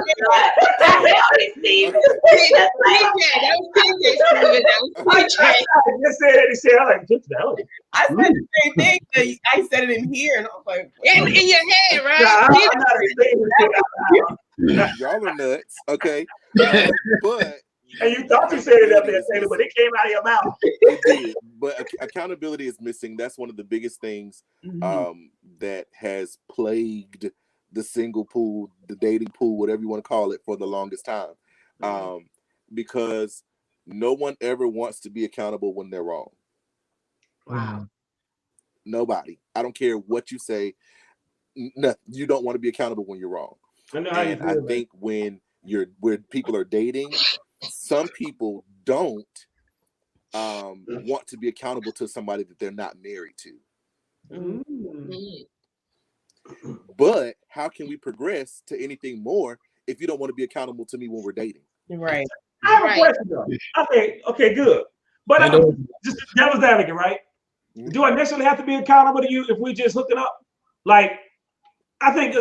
just said it. He said, I like intentionality. I said the same thing. I said it in here, and I was like, in your head, right? Y'all are nuts. Okay. But and you thought you said it up there, Taylor, but it came out of your mouth. It did. But accountability is missing. That's one of the biggest things that has plagued the single pool, the dating pool, whatever you want to call it, for the longest time. Because no one ever wants to be accountable when they're wrong. Wow. Nobody. I don't care what you say. No, you don't want to be accountable when you're wrong. I think when people are dating, some people don't want to be accountable to somebody that they're not married to. But how can we progress to anything more if you don't want to be accountable to me when we're dating? Right. I have a question though. Okay, good. But just devil's advocate, right? Do I necessarily have to be accountable to you if we just hooking up? Like, I think,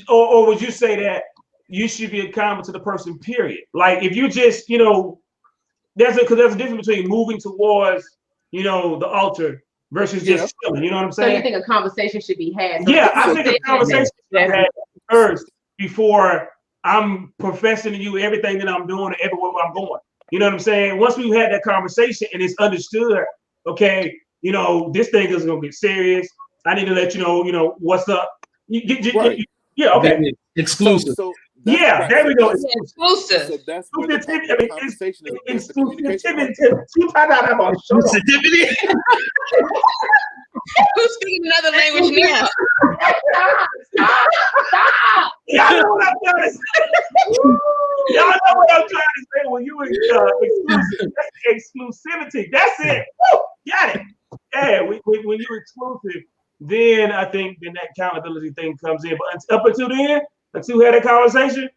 or would you say that you should be accountable to the person, period? Like, if you just, there's a difference between moving towards, the altar versus just chilling. You know what I'm saying? So you think a conversation should be had? I think a conversation should be had first before I'm professing to you everything that I'm doing and everywhere I'm going. You know what I'm saying? Once we've had that conversation and it's understood, okay, this thing is gonna get serious. I need to let you know, what's up. Okay. Exclusive. So there we go. Exclusive. So that's where the conversation is. Exclusivity. Who's speaking another language now? Stop. Y'all know what I'm trying to say. Y'all know what I'm trying to say. When you exclusive, that's exclusivity. That's it. Woo, got it. Yeah, when you're exclusive, then I think that accountability thing comes in. But up until then, until we had a conversation,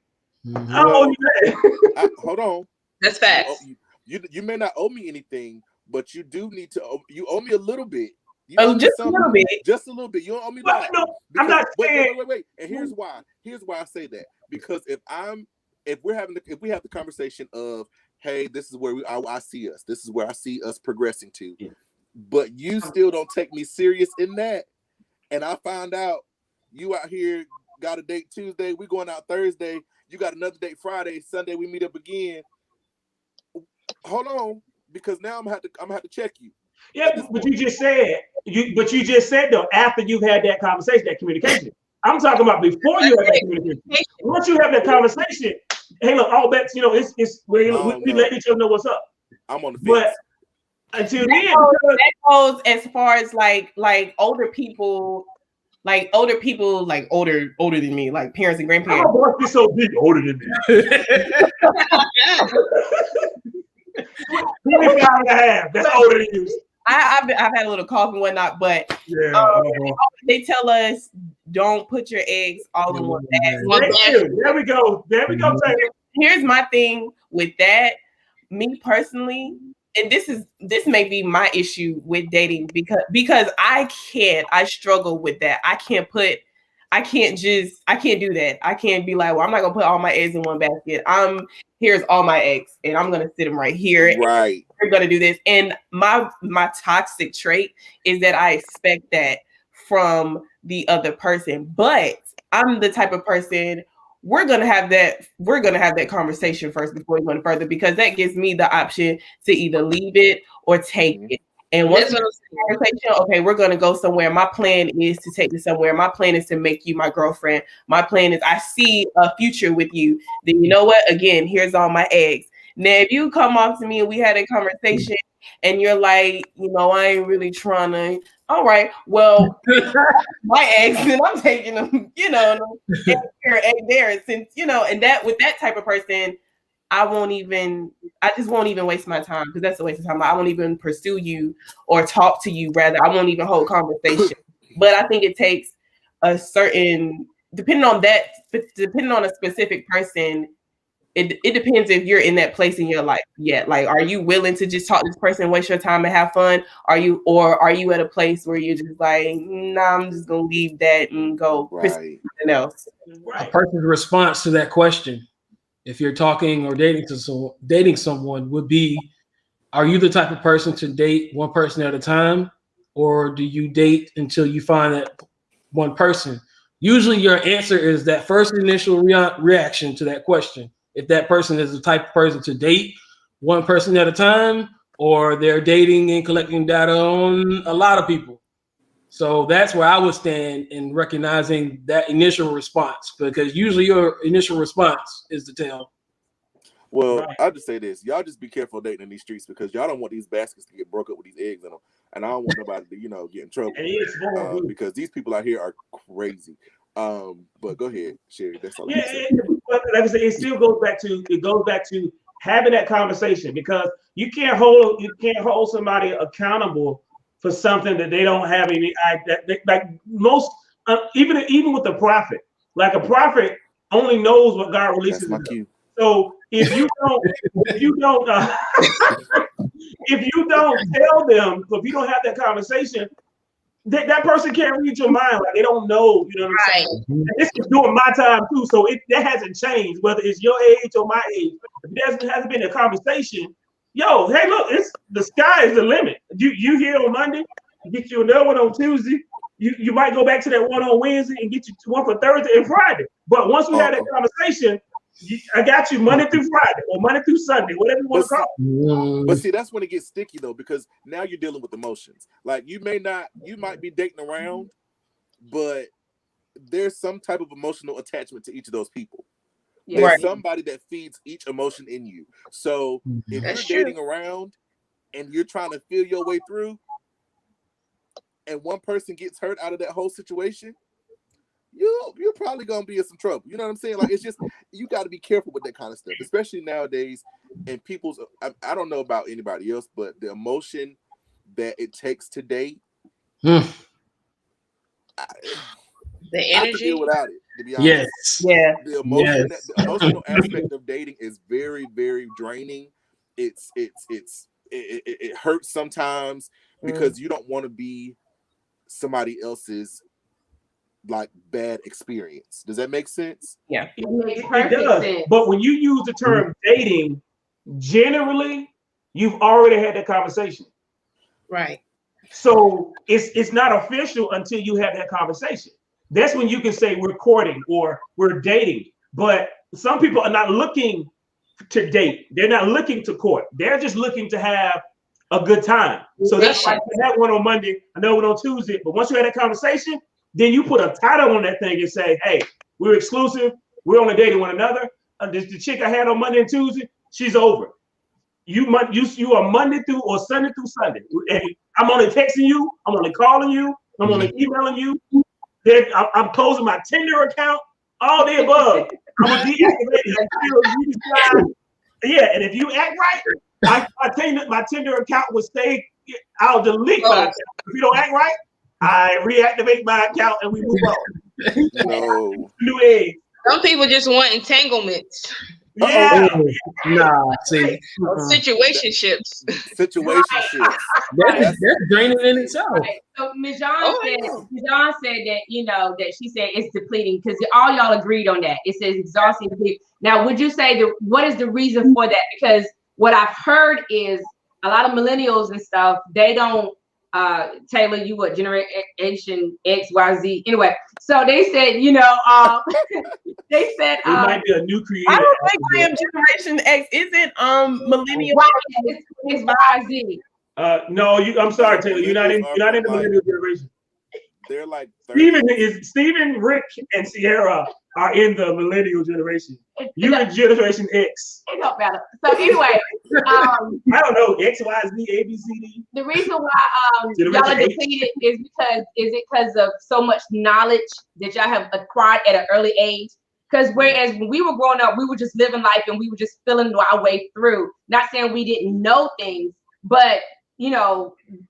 I don't owe you that. Hold on. That's facts. You may not owe me anything, but you do need to. You owe me a little bit. Just a little bit. Just a little bit. You don't owe me Well, that. no, Because, I'm not saying. Wait. And here's why. Here's why I say that. Because if we have the conversation of, hey, this is where I see us. This is where I see us progressing to. Yeah. But you still don't take me serious in that. And I found out you out here got a date Tuesday. We going out Thursday. You got another date Friday. Sunday we meet up again. Hold on, because now I'm gonna have to check you. Yeah, but you just said though, after you've had that conversation, that communication. I'm talking about before you have that communication. Once you have that conversation, hey, look, all bets, it's we let each other know what's up. I'm on the fence. But until then, that goes as far as like older people, like older than me, like parents and grandparents. My voice is so big, older than me. 25 and a half. That's older than you. I've had a little cough and whatnot, but they tell us don't put your eggs all in one basket. There we go, Taylor. Here's my thing with that. Me personally, and this may be my issue with dating because I struggle with that. I can't do that. I can't be like, well, I'm not gonna put all my eggs in one basket. Here's all my eggs, and I'm gonna sit them right here. Right. We're gonna do this. And my toxic trait is that I expect that from the other person. But I'm the type of person, we're gonna have that conversation first before we go further, because that gives me the option to either leave it or take it. And once we have a conversation, okay, we're gonna go somewhere. My plan is to take this somewhere. My plan is to make you my girlfriend. My plan is I see a future with you. Then you know what? Again, here's all my eggs. Now, if you come off to me and we had a conversation and you're like, I ain't really trying to, all right, well, my eggs, and I'm taking them, egg here, egg there. Since, and that with that type of person, I just won't even waste my time, because that's a waste of time. I won't even pursue you or talk to you. Rather, I won't even hold conversation. But I think it takes a certain, depending on a specific person, it depends if you're in that place in your life yet. Like, are you willing to just talk to this person, waste your time and have fun? Are you at a place where you're just like, nah, I'm just gonna leave that and go pursue something else? Right. A person's response to that question, if you're talking or dating someone, would be, are you the type of person to date one person at a time, or do you date until you find that one person? Usually your answer is that first initial reaction to that question. If that person is the type of person to date one person at a time, or they're dating and collecting data on a lot of people. So that's where I would stand in recognizing that initial response, because usually your initial response is the tell. Well, I'll just say this. Y'all just be careful dating in these streets, because y'all don't want these baskets to get broke up with these eggs in them. And I don't want nobody to, get in trouble. Because these people out here are crazy. But go ahead, Sherry. That's all. But like I said, it goes back to having that conversation, because you can't hold somebody accountable for something that they don't have any. Like most, even with the prophet, like a prophet only knows what God releases. That's my cue. So if you don't tell them, if you don't have that conversation, that person can't read your mind. Like, they don't know, you know what I'm saying? And this is during my time too, so that hasn't changed, whether it's your age or my age. If there hasn't been a conversation, hey, look, the sky is the limit. You here on Monday, you get you another one on Tuesday. You might go back to that one on Wednesday and get you one for Thursday and Friday. But once we had that conversation, I got you Monday through Friday or Monday through Sunday, whatever you want to call it. But see, that's when it gets sticky though, because now you're dealing with emotions. Like, you might be dating around, but there's some type of emotional attachment to each of those people. Yeah. There's somebody that feeds each emotion in you. So if you're dating around and you're trying to feel your way through, and one person gets hurt out of that whole situation, you're probably gonna be in some trouble. You know what I'm saying? Like, it's just, you got to be careful with that kind of stuff, especially nowadays. And people's, I don't know about anybody else, but the emotion that it takes to date, the energy, I could deal without it. To be honest, the emotional aspect of dating is very, very draining. It's it hurts sometimes because you don't want to be somebody else's like bad experience. Does that make sense? Yeah, it does. sense. But when you use the term dating, generally, you've already had that conversation. Right. So it's not official until you have that conversation. That's when you can say we're courting or we're dating. But some people are not looking to date. They're not looking to court. They're just looking to have a good time. So that's why you had one on Monday, another one on Tuesday. But once you had that conversation, then you put a title on that thing and say, hey, we're exclusive. We're only dating one another. The chick I had on Monday and Tuesday, she's over. You are Monday through or Sunday through Sunday. And I'm only texting you. I'm only calling you. I'm only emailing you. Then I'm closing my Tinder account. All the above. I'm gonna deactivate it until you decide. Yeah, and if you act right, my Tinder account will stay. I'll delete my account. If you don't act right, I reactivate my account and we move on. No. New age. Some people just want entanglements. Yeah. Nah, see. Situationships. Situationships. That's draining in itself. Right. So Ms. John said that, that she said it's depleting because all y'all agreed on that. It says exhausting. Now, would you say what is the reason for that? Because what I've heard is a lot of millennials and stuff, they don't Taylor, you what generation X, Y, Z. Anyway, so they said, they said it might be a new creator. I don't think I am generation X. Isn't millennial? It's Y, Z. No, I'm sorry, Taylor. You're not in the millennial generation. They're like 30. Steven, Rick, and Sierra are in the millennial generation. You're in Generation X. It don't matter. So anyway, I don't know, X, Y, Z, A, B, C, D. The reason why y'all are depleted is because of so much knowledge that y'all have acquired at an early age. Because whereas when we were growing up, we were just living life and we were just feeling our way through. Not saying we didn't know things, but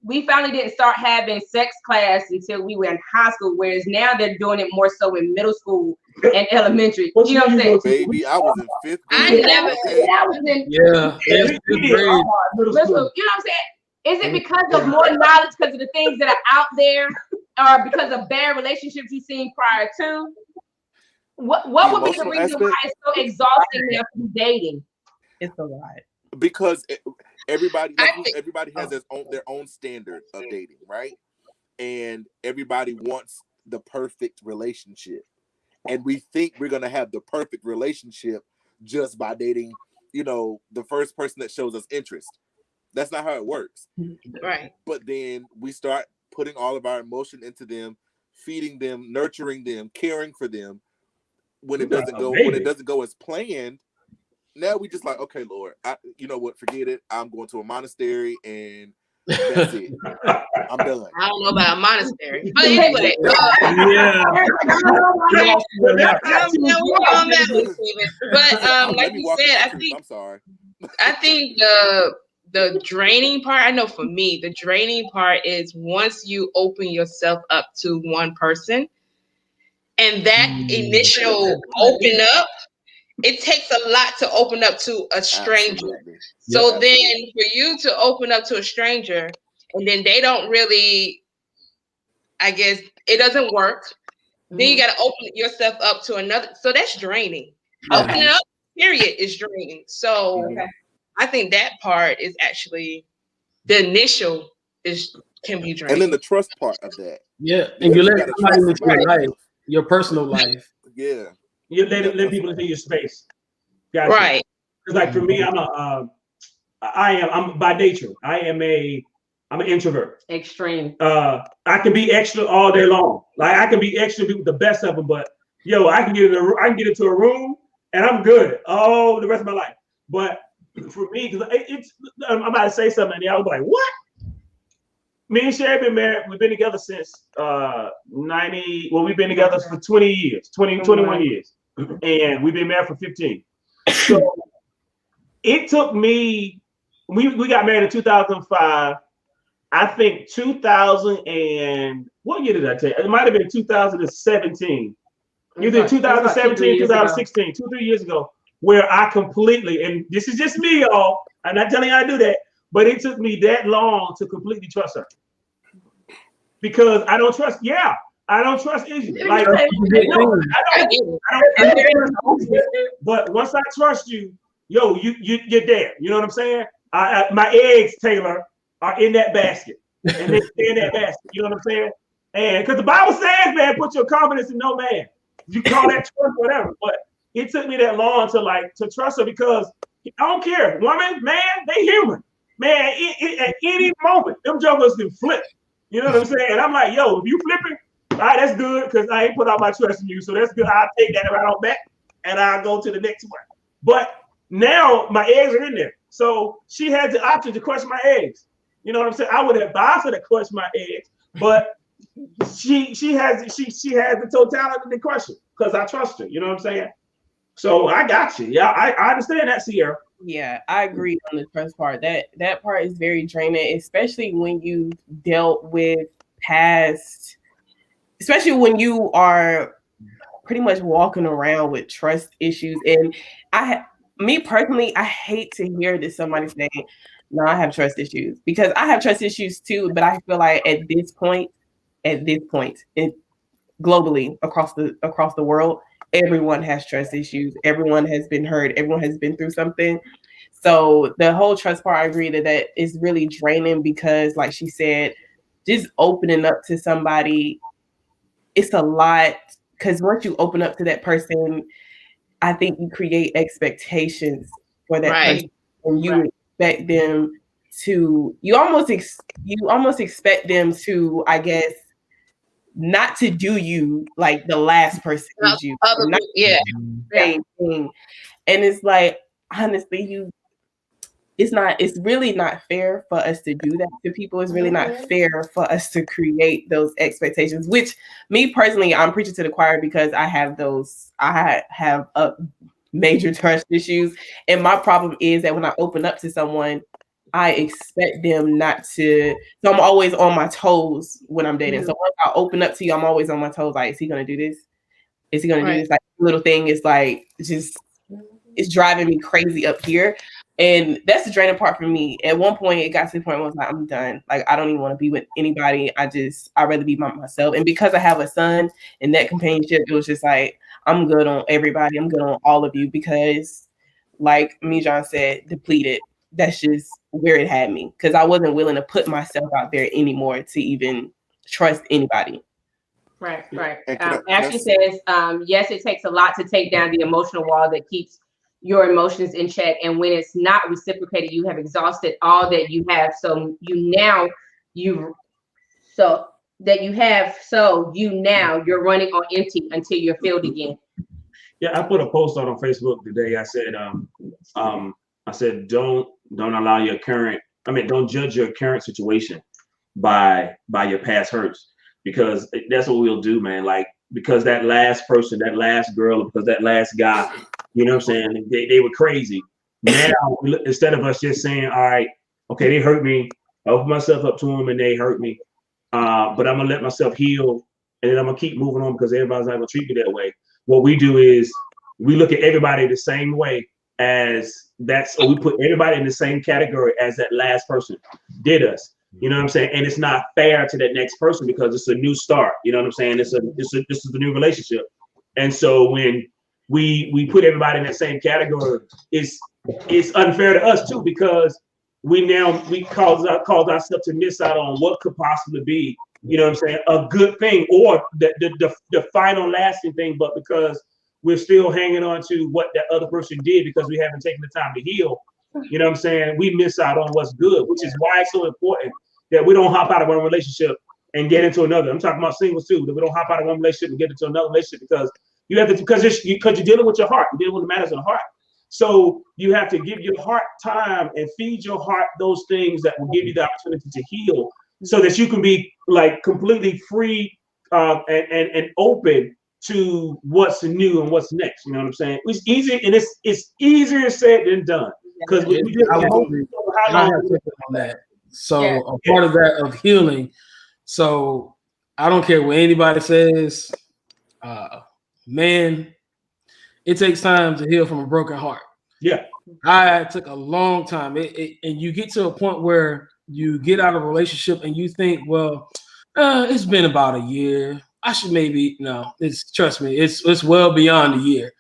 we finally didn't start having sex class until we were in high school, whereas now they're doing it more so in middle school and elementary. You know what I'm saying? Baby, I was in 5th grade. I was in you know what I'm saying? Is it because of more knowledge, because of the things that are out there, or because of bad relationships you've seen prior to? What would be the reason why it's so exhausting now to be dating? It's a lot. Because everybody has their own standard of dating, right? And everybody wants the perfect relationship. And we think we're going to have the perfect relationship just by dating, the first person that shows us interest. That's not how it works. Right. But then we start putting all of our emotion into them, feeding them, nurturing them, caring for them. When it doesn't go as planned, now we just like, okay, Lord, you know what? Forget it. I'm going to a monastery and that's it. I'm done. I don't know about a monastery, but anyway. But like you said, I'm sorry. I think the draining part. I know for me, the draining part is once you open yourself up to one person, and that initial open up. It takes a lot to open up to a stranger. Absolutely. So then for you to open up to a stranger and then they don't really, I guess it doesn't work. Mm-hmm. Then you got to open yourself up to another. So that's draining. Yeah. Opening up, period, is draining. So I think that part is actually the initial can be draining. And then the trust part of that. Yeah. And you let somebody into your life, your personal life. Yeah. You let people into your space. Gotcha. Right. Because like for me, I'm by nature, I'm an introvert. Extreme. I can be extra all day long. Like I can be extra with the best of them, but I can get into a room and I'm good all the rest of my life. But for me, because I'm about to say something, and I was like, what? Me and Sherry been married. We've been together since 90. Well, we've been together for 20 years, 21 years. And we've been married for 15. So it took me, we got married in 2005. I think 2000 and, what year did I tell you? It might have been 2017. Either 2017, 2016, 2-3 years ago, where I completely, and this is just me, y'all. I'm not telling you how to do that, but it took me that long to completely trust her because I don't trust. Yeah, I don't trust Izzy. Like, no, I don't. But once I trust you, yo, you're there. You know what I'm saying? My eggs, Taylor, are in that basket, and they stay in that basket. You know what I'm saying? And because the Bible says, man, put your confidence in no man. You call that trust, whatever. But it took me that long to trust her because I don't care, woman, man, they human, man. At any moment, them jokers can flip. You know what I'm saying? And I'm like, yo, if you flipping, all right, that's good because I ain't put all my trust in you, so that's good. I'll take that right on back, and I'll go to the next one. But now my eggs are in there, so she had the option to crush my eggs. You know what I'm saying? I would advise her to crush my eggs, but she has the totality to crush it because I trust her. You know what I'm saying? So I got you. Yeah, I understand that, Sierra. Yeah, I agree on the trust part. That part is very draining, especially when you dealt with past, especially when you are pretty much walking around with trust issues. And me personally, I hate to hear that somebody saying, "No, I have trust issues," because I have trust issues too. But I feel like at this point, globally across the world, everyone has trust issues. Everyone has been hurt. Everyone has been through something. So the whole trust part, I agree that is really draining because, like she said, just opening up to somebody, it's a lot. Because once you open up to that person, I think you create expectations for that person, and you expect them to. You almost expect them to, I guess, not to do you like the last person did you. Same thing. And it's like, honestly, it's really not fair for us to do that to people. It's really not fair for us to create those expectations, which me personally, I'm preaching to the choir because I have major trust issues. And my problem is that when I open up to someone, I expect them not to. So I'm always on my toes when I'm dating. So once I open up to you, I'm always on my toes. Like, is he going to do this? Is he going to do this? Like, little thing is like, it's driving me crazy up here. And that's the draining part for me. At one point, it got to the point where I was like, I'm done. Like, I don't even want to be with anybody. I'd rather be by myself. And because I have a son and that companionship, it was just like, I'm good on everybody. I'm good on all of you because, like Mijan said, depleted. That's just where it had me because I wasn't willing to put myself out there anymore to even trust anybody. Right. Ashley says, yes, it takes a lot to take down the emotional wall that keeps your emotions in check. And when it's not reciprocated, you have exhausted all that you have. So you're running on empty until you're filled again. Yeah, I put a post on Facebook today. I said, don't allow your don't judge your current situation by your past hurts, because that's what we'll do, man. Like, because that last person, that last girl, because that last guy, you know what I'm saying? They were crazy. Now, instead of us just saying, all right, okay, they hurt me, I open myself up to them and they hurt me, but I'm gonna let myself heal and then I'm gonna keep moving on because everybody's not gonna treat me that way. What we do is we look at everybody the same way so we put everybody in the same category as that last person did us. You know what I'm saying? And it's not fair to that next person because it's a new start. You know what I'm saying? This is a new relationship. And so when we put everybody in that same category, it's unfair to us too, because we cause ourselves to miss out on what could possibly be, you know what I'm saying, a good thing or the final lasting thing, but because we're still hanging on to what that other person did because we haven't taken the time to heal, you know what I'm saying, we miss out on what's good, which is why it's so important that we don't hop out of one relationship and get into another. I'm talking about singles too, that we don't hop out of one relationship and get into another relationship because you're dealing with your heart, you're dealing with the matters of the heart. So you have to give your heart time and feed your heart those things that will give you the opportunity to heal, so that you can be like completely free and open to what's new and what's next. You know what I'm saying? It's easy, and it's easier said than done because we just I have on that. So a part of that of healing. So I don't care what anybody says, man. It takes time to heal from a broken heart. Yeah. I took a long time. And you get to a point where you get out of a relationship and you think, well, it's been about a year. I should maybe trust me, it's well beyond a year.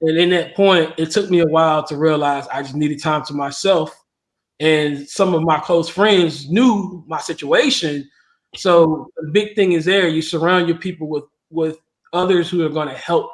And in that point, it took me a while to realize I just needed time to myself. And some of my close friends knew my situation. So the big thing is there, you surround your people with others who are going to help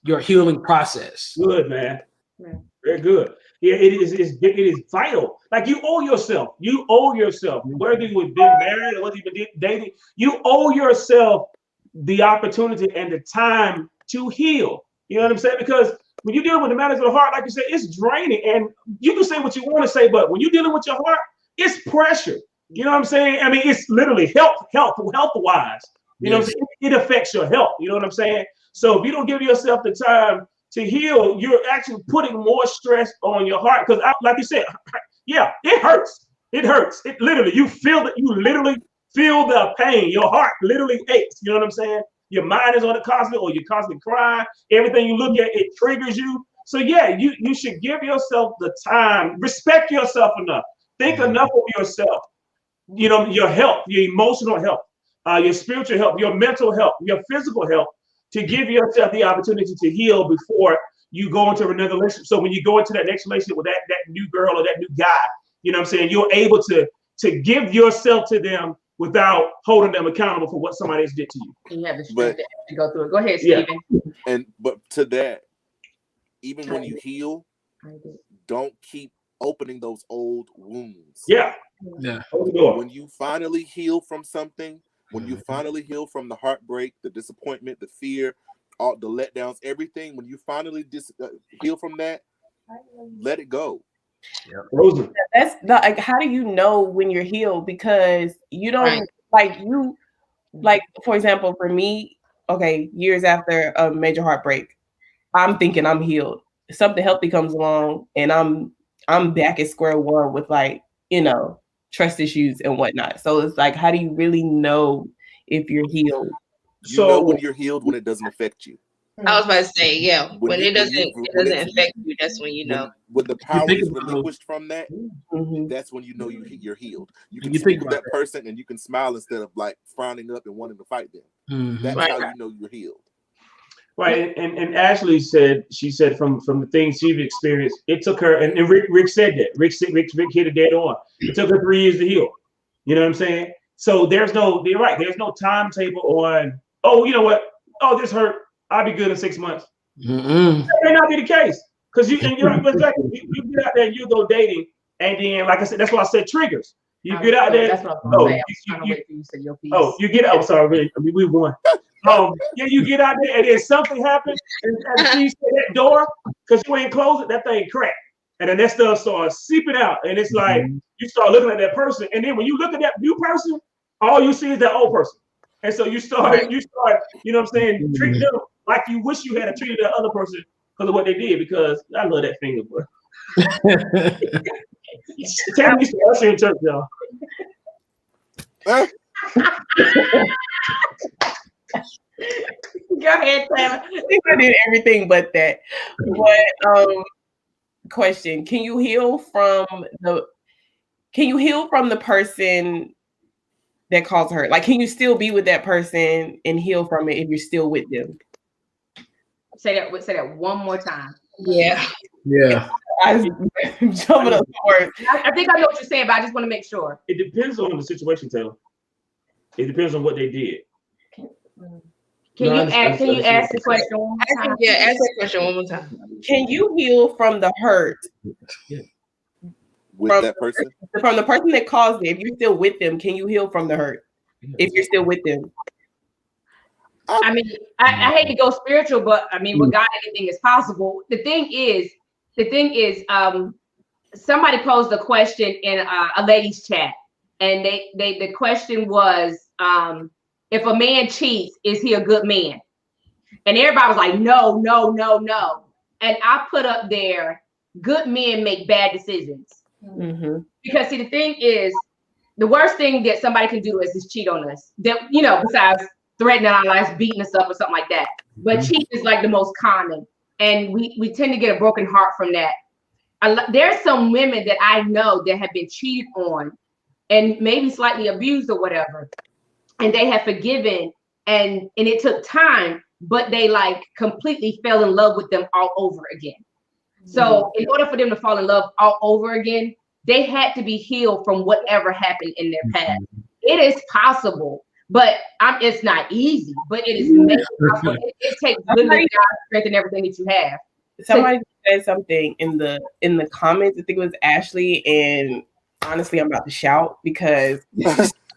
your healing process. Good, man. Yeah. Very good. Yeah, it is vital. Like you owe yourself. You owe yourself. Whether you've been married or whether you've been dating, you owe yourself the opportunity and the time to heal. You know what I'm saying? Because when you're dealing with the matters of the heart, like you said, it's draining. And you can say what you want to say, but when you're dealing with your heart, it's pressure. You know what I'm saying? I mean, it's literally health-wise. You know what I'm saying? It affects your health. You know what I'm saying? So if you don't give yourself the time to heal, you're actually putting more stress on your heart. Because like you said, yeah, it hurts. It hurts. It literally, you literally feel the pain. Your heart literally aches. You know what I'm saying? Your mind is on it constantly, or you're constantly crying. Everything you look at, it triggers you. So yeah, you should give yourself the time, respect yourself enough. Think enough of yourself. You know, your health, your emotional health, your spiritual health, your mental health, your physical health, to give yourself the opportunity to heal before you go into another relationship. So when you go into that next relationship with that new girl or that new guy, you know what I'm saying, you're able to give yourself to them without holding them accountable for what somebody else did to you. You have the strength to go through it. Go ahead, Stephen. Yeah. But to that, even when you heal, don't keep opening those old wounds. Yeah. When you finally heal from something, when you finally heal from the heartbreak, the disappointment, the fear, all the letdowns, everything, when you finally heal from that, let it go. Yeah. That's like, how do you know when you're healed? Because you don't like for example, for me, okay, years after a major heartbreak, I'm thinking I'm healed. Something healthy comes along and I'm back at square one with trust issues and whatnot. So it's like, how do you really know if you're healed? You know when you're healed when it doesn't affect you. I was about to say, yeah. When it doesn't affect you, that's when you know. When the power is relinquished from that, that's when you know you're healed. You can speak with that person and you can smile instead of like frowning up and wanting to fight them. That's how you know you're healed. Right, and Ashley said from the things she's experienced, it took her, and Rick said that. Rick hit it dead on. It took her 3 years to heal. You know what I'm saying? So you're right. There's no timetable on. Oh, you know what? Oh, this hurt. I'll be good in 6 months. That may not be the case, because you get out there and you go dating, and then like I said, that's why I said triggers. You get out there. That's what I was going to say. I was trying to wait for you to say your piece. Oh, you get out. Sorry, I mean we won. Yeah, you get out there, and then something happens, and she said that door, because you ain't close it, that thing cracked, and then that stuff starts seeping out, and it's like you start looking at that person, and then when you look at that new person, all you see is that old person, and so you start, you know what I'm saying, treating them like you wish you had treated that other person because of what they did. Because I love that finger, bro. Tammy used to usher in church, y'all. Go ahead, Sam. I think I did everything but that. But question: Can you heal from the person that caused hurt? Like, can you still be with that person and heal from it if you're still with them? Say that one more time. Yeah. I'm jumping up words. I think I know what you're saying, but I just want to make sure. It depends on the situation, Taylor. It depends on what they did. Can you ask the question one more time? Yeah, ask that question one more time. Can you heal from the hurt? With that person? From the person that caused it, if you're still with them, can you heal from the hurt? If you're still with them? I mean, I hate to go spiritual, but I mean, with God, anything is possible. The thing is, somebody posed a question in a ladies' chat, and the question was, if a man cheats, is he a good man? And everybody was like, no. And I put up there, good men make bad decisions. Mm-hmm. Because see, the thing is, the worst thing that somebody can do is cheat on us. That, besides threatening our lives, beating us up or something like that. But cheat is like the most common. And we tend to get a broken heart from that. there's some women that I know that have been cheated on and maybe slightly abused or whatever, and they have forgiven, and it took time, but they like completely fell in love with them all over again. So in order for them to fall in love all over again, they had to be healed from whatever happened in their past. It is possible, but it's not easy, but it is possible. It takes literally God's strength and everything that you have. Somebody said something in the comments. I think it was Ashley, and honestly, I'm about to shout because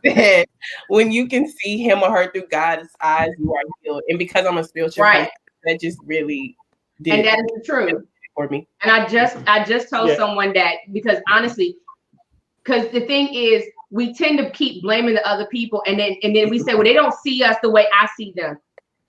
said, when you can see him or her through God's eyes, you are healed. And because I'm a spiritual person, that just really did. And that is the truth for me. And I just told someone that, because honestly, because the thing is, we tend to keep blaming the other people, and then we say, well, they don't see us the way I see them.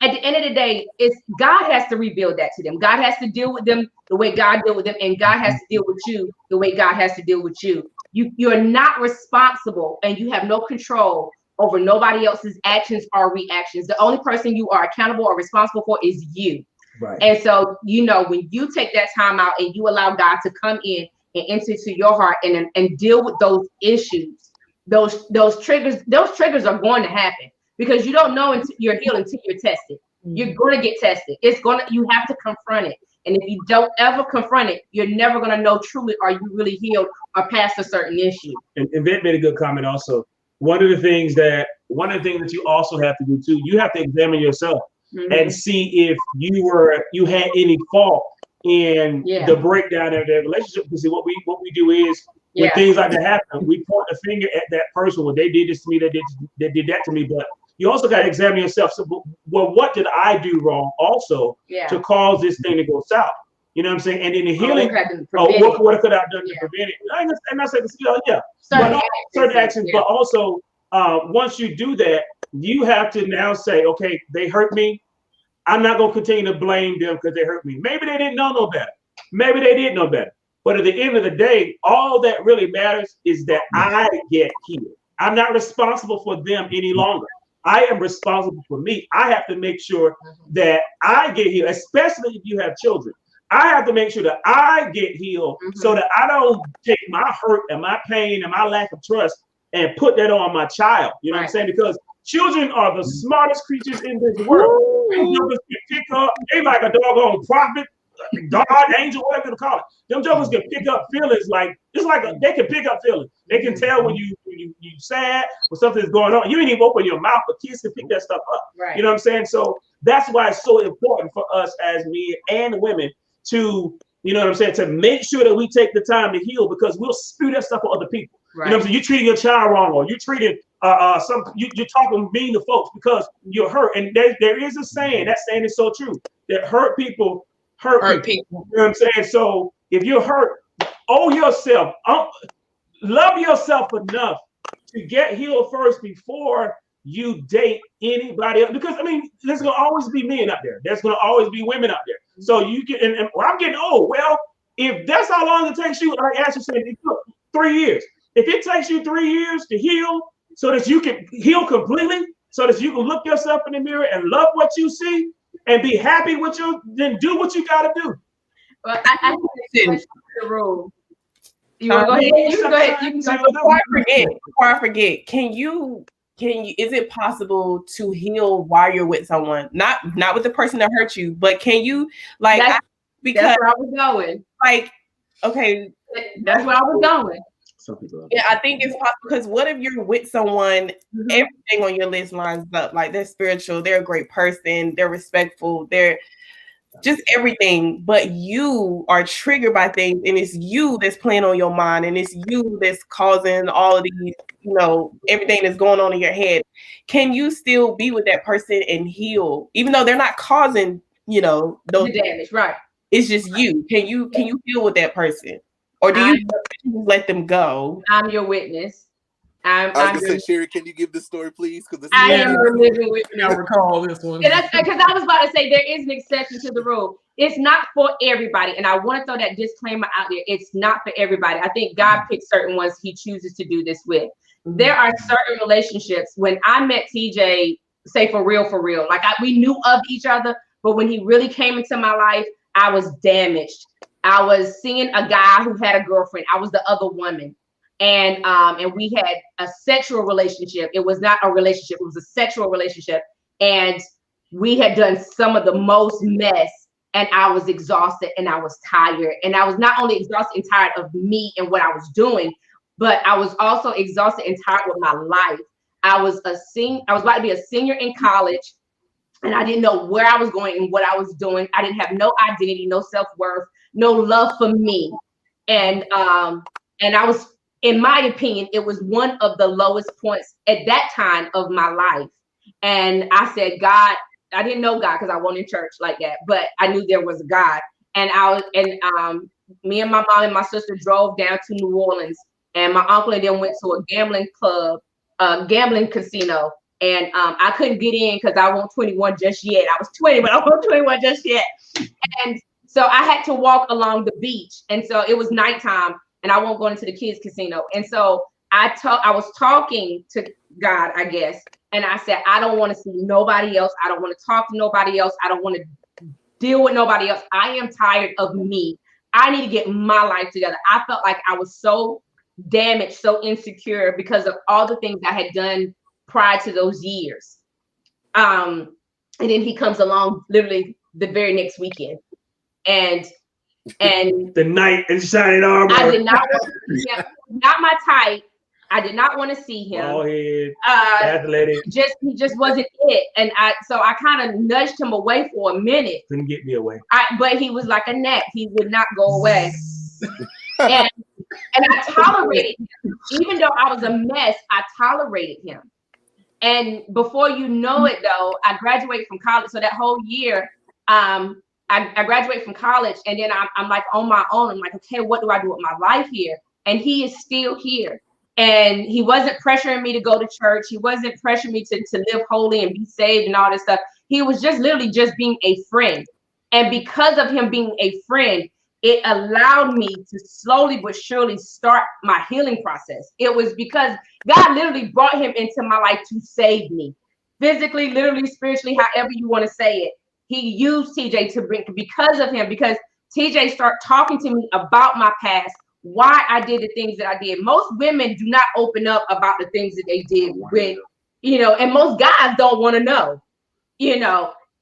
At the end of the day, it's God has to rebuild that to them. God has to deal with them the way God dealt with them, and God has to deal with you the way God has to deal with you. You're not responsible, and you have no control over nobody else's actions or reactions. The only person you are accountable or responsible for is you. Right. And so, when you take that time out and you allow God to come in and enter into your heart and deal with those issues, those triggers are going to happen, because you don't know until you're healed until you're tested. You're going to get tested. You have to confront it. And if you don't ever confront it, you're never going to know truly, are you really healed or past a certain issue. And Vet made a good comment also. One of the things that you also have to do too, you have to examine yourself and see if you had any fault in the breakdown of their relationship. Because what we do is, when things like that happen, we point the finger at that person. Well, they did this to me, they did that to me. But you also got to examine yourself. So, well, what did I do wrong also to cause this thing to go south? You know what I'm saying? And in the healing, what could I have done to prevent it? And I said, certain actions, but also once you do that, you have to now say, okay, they hurt me. I'm not going to continue to blame them because they hurt me. Maybe they didn't know no better. Maybe they did know better. But at the end of the day, all that really matters is that I get healed. I'm not responsible for them any longer. I am responsible for me. I have to make sure that I get healed, especially if you have children. I have to make sure that I get healed so that I don't take my hurt and my pain and my lack of trust and put that on my child. You know what I'm saying? Because children are the smartest creatures in this world. Them jokers can pick up, they like a doggone prophet, God, angel, whatever you call it. Them jokers can pick up feelings they can pick up feelings. They can tell when you sad, when something's going on. You ain't even open your mouth, but kids can pick that stuff up. Right. You know what I'm saying? So that's why it's so important for us as men and women to, you know what I'm saying, to make sure that we take the time to heal, because we'll spew that stuff on other people. Right. You know what I'm saying? You're treating your child wrong, or you're treating you're talking mean to folks because you're hurt. And there is a saying, that saying is so true, that hurt people hurt people. You know what I'm saying? So if you're hurt, love yourself enough to get healed first before you date anybody else. Because there's gonna always be men out there. There's gonna always be women out there. So you can, and I'm getting old. Well, if that's how long it takes you, like Ashley said, it took 3 years. If it takes you 3 years to heal, so that you can heal completely, so that you can look yourself in the mirror and love what you see and be happy with you, then do what you gotta do. Well, I think the rule. You want to go ahead? You can go ahead. You can go. Before I forget, can you? Is it possible to heal while you're with someone? Not with the person that hurt you, but can you because that's where I was going. Okay, that's where I was going. Some people. Yeah, I think it's possible, because what if you're with someone, everything on your list lines up, like they're spiritual, they're a great person, they're respectful, they're just everything, but you are triggered by things, and it's you that's playing on your mind, and it's you that's causing all of these, everything that's going on in your head. Can you still be with that person and heal, even though they're not causing, those the damage? Right. It's just you. Can you heal with that person? Or do you let them go? I'm your witness. I was going to say, Sherry, can you give this story, please? Because I am a living witness. I recall this one. Because I was about to say, there is an exception to the rule. It's not for everybody. And I want to throw that disclaimer out there. It's not for everybody. I think God picks certain ones he chooses to do this with. There are certain relationships. When I met TJ, say for real, like we knew of each other, but when he really came into my life, I was damaged. I was seeing a guy who had a girlfriend. I was the other woman. And we had a sexual relationship. It was not a relationship, it was a sexual relationship. And we had done some of the most mess, and I was exhausted and I was tired. And I was not only exhausted and tired of me and what I was doing, but I was also exhausted and tired with my life. I was about to be a senior in college, and I didn't know where I was going and what I was doing. I didn't have no identity, no self-worth, no love for me. And I was, in my opinion, it was one of the lowest points at that time of my life. And I said, God, I didn't know God because I wasn't in church like that, but I knew there was a God. And me and my mom and my sister drove down to New Orleans, and my uncle and them went to a gambling club, gambling casino. And I couldn't get in because I wasn't 21 just yet. I was 20, but I wasn't 21 just yet. And so I had to walk along the beach. And so it was nighttime, and I won't go into the kids' casino. And so I was talking to God, I guess. And I said, I don't want to see nobody else. I don't want to talk to nobody else. I don't want to deal with nobody else. I am tired of me. I need to get my life together. I felt like I was so damaged, so insecure because of all the things I had done prior to those years. And then he comes along literally the very next weekend. And the knight in shining armor. I did not want to see him. Not my type. I did not want to see him. Bald head, athletic. He just wasn't it. And I kind of nudged him away for a minute. Couldn't get me away. But he was like a gnat. He would not go away. and I tolerated him. Even though I was a mess, I tolerated him. And before you know it, though, I graduated from college. So that whole year, I graduated from college, and then I'm like on my own. I'm like, okay, what do I do with my life here? And he is still here. And he wasn't pressuring me to go to church. He wasn't pressuring me to live holy and be saved and all this stuff. He was just literally just being a friend. And because of him being a friend, it allowed me to slowly but surely start my healing process. It was because God literally brought him into my life to save me. Physically, literally, spiritually, however you want to say it. He used TJ to bring, because of him, because TJ started talking to me about my past, why I did the things that I did. Most women do not open up about the things that they did with, and most guys don't want to know,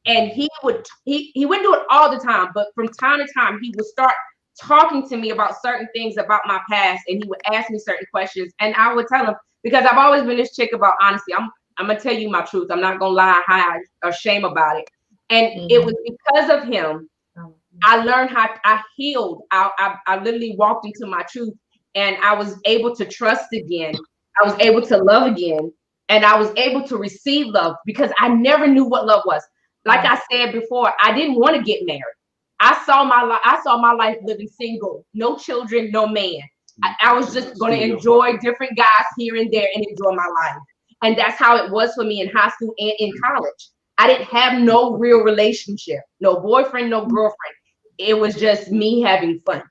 and he wouldn't do it all the time, but from time to time, he would start talking to me about certain things about my past, and he would ask me certain questions, and I would tell him, because I've always been this chick about honesty. I'm going to tell you my truth. I'm not going to lie, hide, or shame about it. And it was because of him, I learned how I healed. I literally walked into my truth, and I was able to trust again. I was able to love again, and I was able to receive love because I never knew what love was. Like I said before, I didn't want to get married. I saw my life living single, no children, no man. I was just going to enjoy different guys here and there and enjoy my life. And that's how it was for me in high school and in college. I didn't have no real relationship, no boyfriend, no girlfriend. It was just me having fun.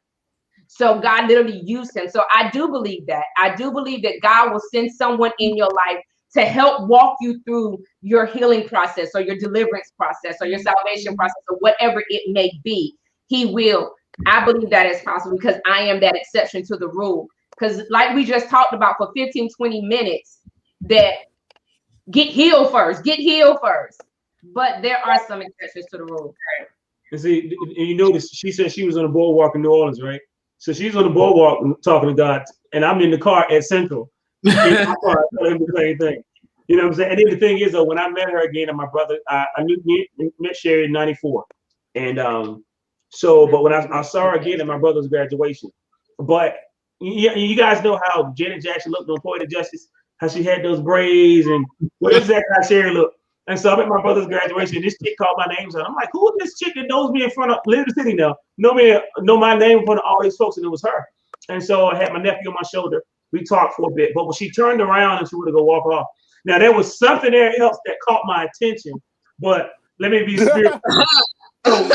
So God literally used him. So I do believe that. I do believe that God will send someone in your life to help walk you through your healing process or your deliverance process or your salvation process or whatever it may be. He will. I believe that is possible because I am that exception to the rule. Because like we just talked about for 15, 20 minutes, that get healed first. But there are some exceptions to the rule. And see, you notice she said she was on the boardwalk in New Orleans, right? So she's on the boardwalk talking to God, and I'm in the car at Central. In my car, telling him the same thing. You know what I'm saying? And then the thing is, though, when I met her again, and my brother, I met Sherry in '94, and but when I saw her again at my brother's graduation, but you guys know how Janet Jackson looked on Poetic Justice, how she had those braids, and what exactly how Sherry looked. And so I'm at my brother's graduation. This chick called my name, so I'm like, "Who is this chick that knows me in front of live in the city now? Know my name in front of all these folks?" And it was her. And so I had my nephew on my shoulder. We talked for a bit, but when she turned around and she would go walk off. Now there was something there else that caught my attention, but let me be spiritual. When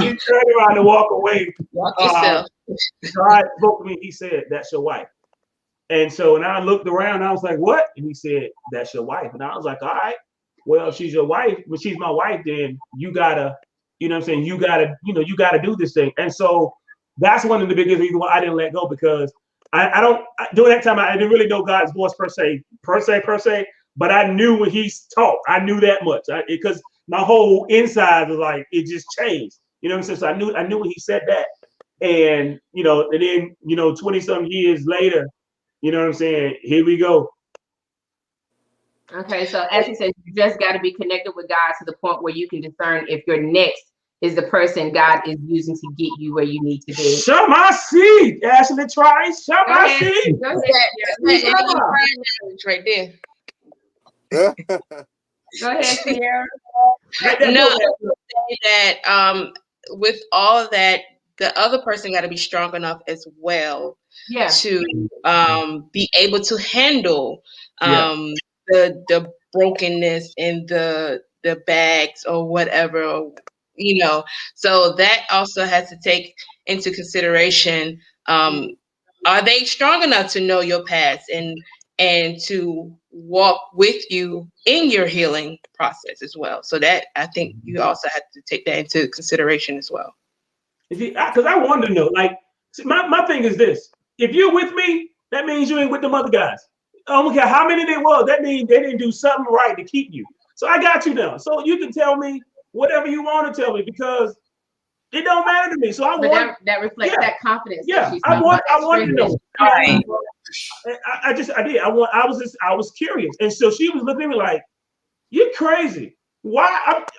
she turned around to walk away, God spoke to me. He said, "That's your wife." And so when I looked around, I was like, "What?" And he said, "That's your wife." And I was like, "All right." well, if she's your wife, when she's my wife, then you gotta, you know what I'm saying? You gotta do this thing. And so that's one of the biggest reasons why I didn't let go, because during that time, I didn't really know God's voice per se, but I knew when he talked, I knew that much, because my whole inside was like, it just changed. You know what I'm saying? So I knew when he said that. And, and then, 20 some years later, you know what I'm saying? Here we go. Okay, so as he says, you just got to be connected with God to the point where you can discern if your next is the person God is using to get you where you need to be. Shut my seed, Ashley Trice. Shut my seed. Go ahead. Right there. Go ahead, Sierra. No, I would say that with all that, the other person got to be strong enough as well to be able to handle the brokenness and the bags or whatever, So that also has to take into consideration, are they strong enough to know your past and to walk with you in your healing process as well? So that, I think you also have to take that into consideration as well. Because I wanted to know, like, my thing is this: if you're with me, that means you ain't with them other guys. I don't care how many they was. That means they didn't do something right to keep you. So I got you now. So you can tell me whatever you want to tell me, because it don't matter to me. So that reflects that confidence. Yeah, I wanted to know. Right. I did. I was curious, and so she was looking at me like, "You're crazy. Why?"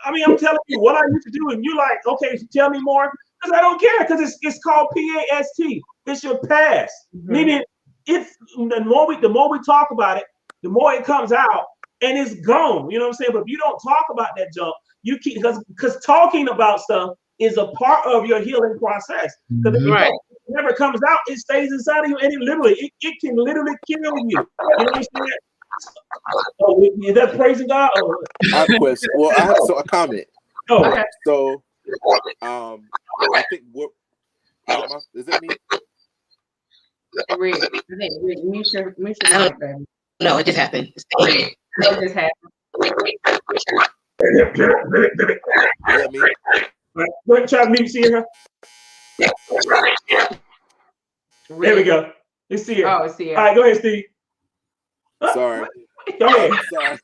I'm telling you what I used to do, and you're like, "Okay, tell me more." Because I don't care. Because it's called PAST. It's your past. Meaning, if the more we talk about it, the more it comes out, and it's gone. You know what I'm saying? But if you don't talk about that junk, you keep because talking about stuff is a part of your healing process. Because if it never comes out, it stays inside of you, and it can literally kill you. You know what I'm saying? Oh, is that praising God? I have a question. Well, I have a comment. Oh, okay. So, I think is it me? No, it just happened. It just happened. Yeah, me. Go ahead, try to mute Sierra. There we go. It's Sierra. Oh, it's Sierra. All right, go ahead, Steve. Sorry. Go ahead. Sorry.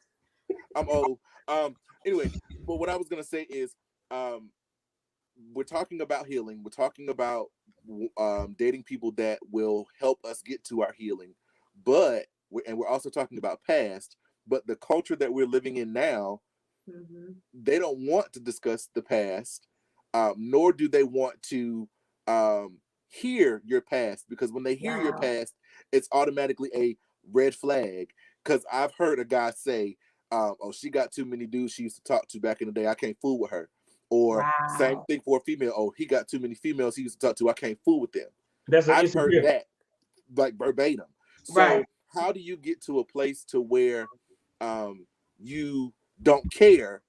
I'm old. Anyway, but what I was gonna say is, we're talking about healing. We're talking about dating people that will help us get to our healing, but we're also talking about past. But the culture that we're living in now, they don't want to discuss the past, nor do they want to hear your past, because when they hear your past, it's automatically a red flag. Because I've heard a guy say, "Oh, she got too many dudes she used to talk to back in the day. I can't fool with her." Or same thing for a female. "Oh, he got too many females he used to talk to. I can't fool with them." I've heard that like verbatim. So how do you get to a place to where you don't care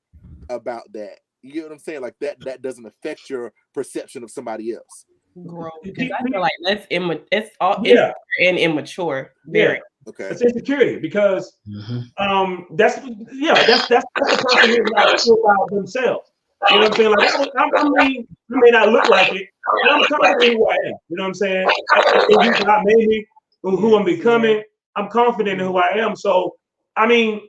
about that? You get what I'm saying? Like that doesn't affect your perception of somebody else. Growth, because I feel like it's insecure and immature. Very. Okay. It's insecurity, because that's the person who's not sure about themselves. You know what I'm saying? Like I may not look like it, but I'm confident in who I am. You know what I'm saying? And God made me, who I'm becoming. I'm confident in who I am. So I'm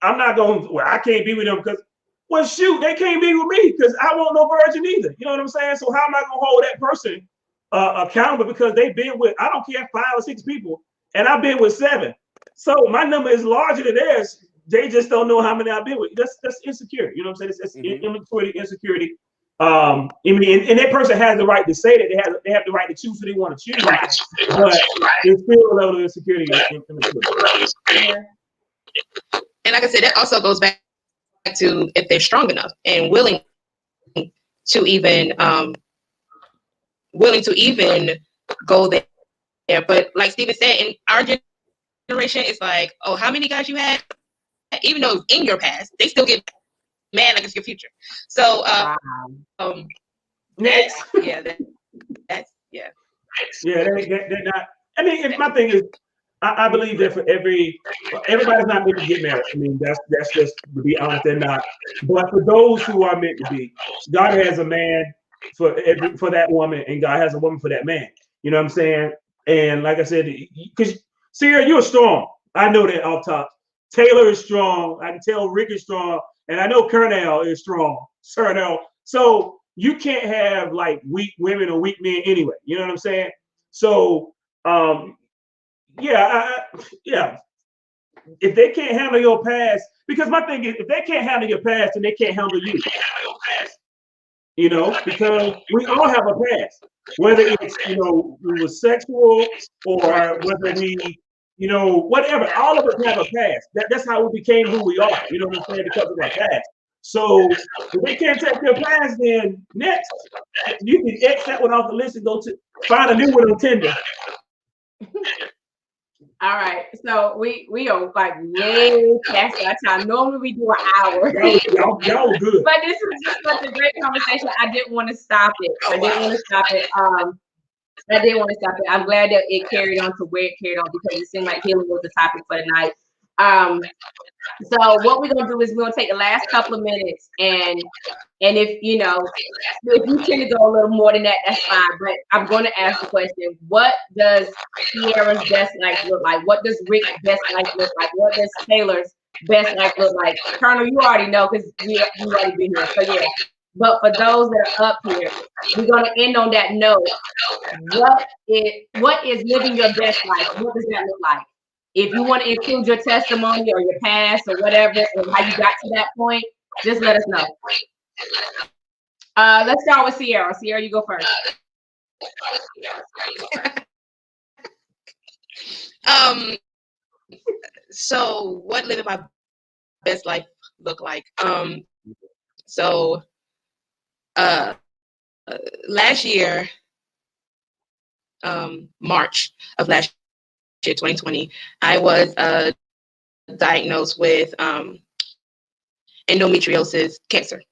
not going. Well, I can't be with them because, well, shoot, they can't be with me because I want no virgin either. You know what I'm saying? So how am I going to hold that person accountable, because they've been with, I don't care, 5 or 6 people, and I've been with 7. So my number is larger than theirs. They just don't know how many I've been with. That's insecure. You know what I'm saying? It's immaturity, insecurity. And that person has the right to say that. They have the right to choose who they want to choose, but it's still a level of insecurity and immaturity. And like I said, that also goes back to if they're strong enough and willing to even go there. But like Steven said, in our generation, it's like, oh, how many guys you had? Even though it's in your past, they still get mad like it's your future. So next. That's they're not. My thing is, I believe that for every everybody's not meant to get married. I mean, that's just, to be honest, they're not. But for those who are meant to be, God has a man for that woman, and God has a woman for that man. You know what I'm saying? And like I said, because Sierra, you're strong. I know that off top. Taylor is strong. I can tell Rick is strong, and I know Kernell is strong. Cernell. So you can't have like weak women or weak men anyway. You know what I'm saying? So yeah. If they can't handle your past, because my thing is, if they can't handle your past, then they can't handle you. You know, because we all have a past, whether it's, you know, we were sexual or whether we, you know, whatever. All of us have a past. That's how we became who we are. You know what I'm saying? Because of our past. So if they can't take your past, then next you can X that one off the list and go to find a new one on Tinder. All right, so we are like way past our time. Normally we do an hour. Y'all good. But this is just such a great conversation. I didn't want to stop it. I didn't want to stop it. I'm glad that it carried on to where it carried on, because it seemed like healing was the topic for the night. So what we're gonna do is we're gonna take the last couple of minutes, and if you know, if you tend to go a little more than that, that's fine. But I'm gonna ask the question: what does Sierra's best life look like? What does Rick's best life look like? What does Taylor's best life look like? Colonel, you already know because you already been here. So yeah. But for those that are up here, we're gonna end on that note. What is living your best life? What does that look like? If you want to include your testimony or your past or whatever, and how you got to that point, just let us know. Let's start with Sierra. Sierra, you go first. So what living my best life look like? Last year, March of last year, 2020, I was diagnosed with endometriosis cancer,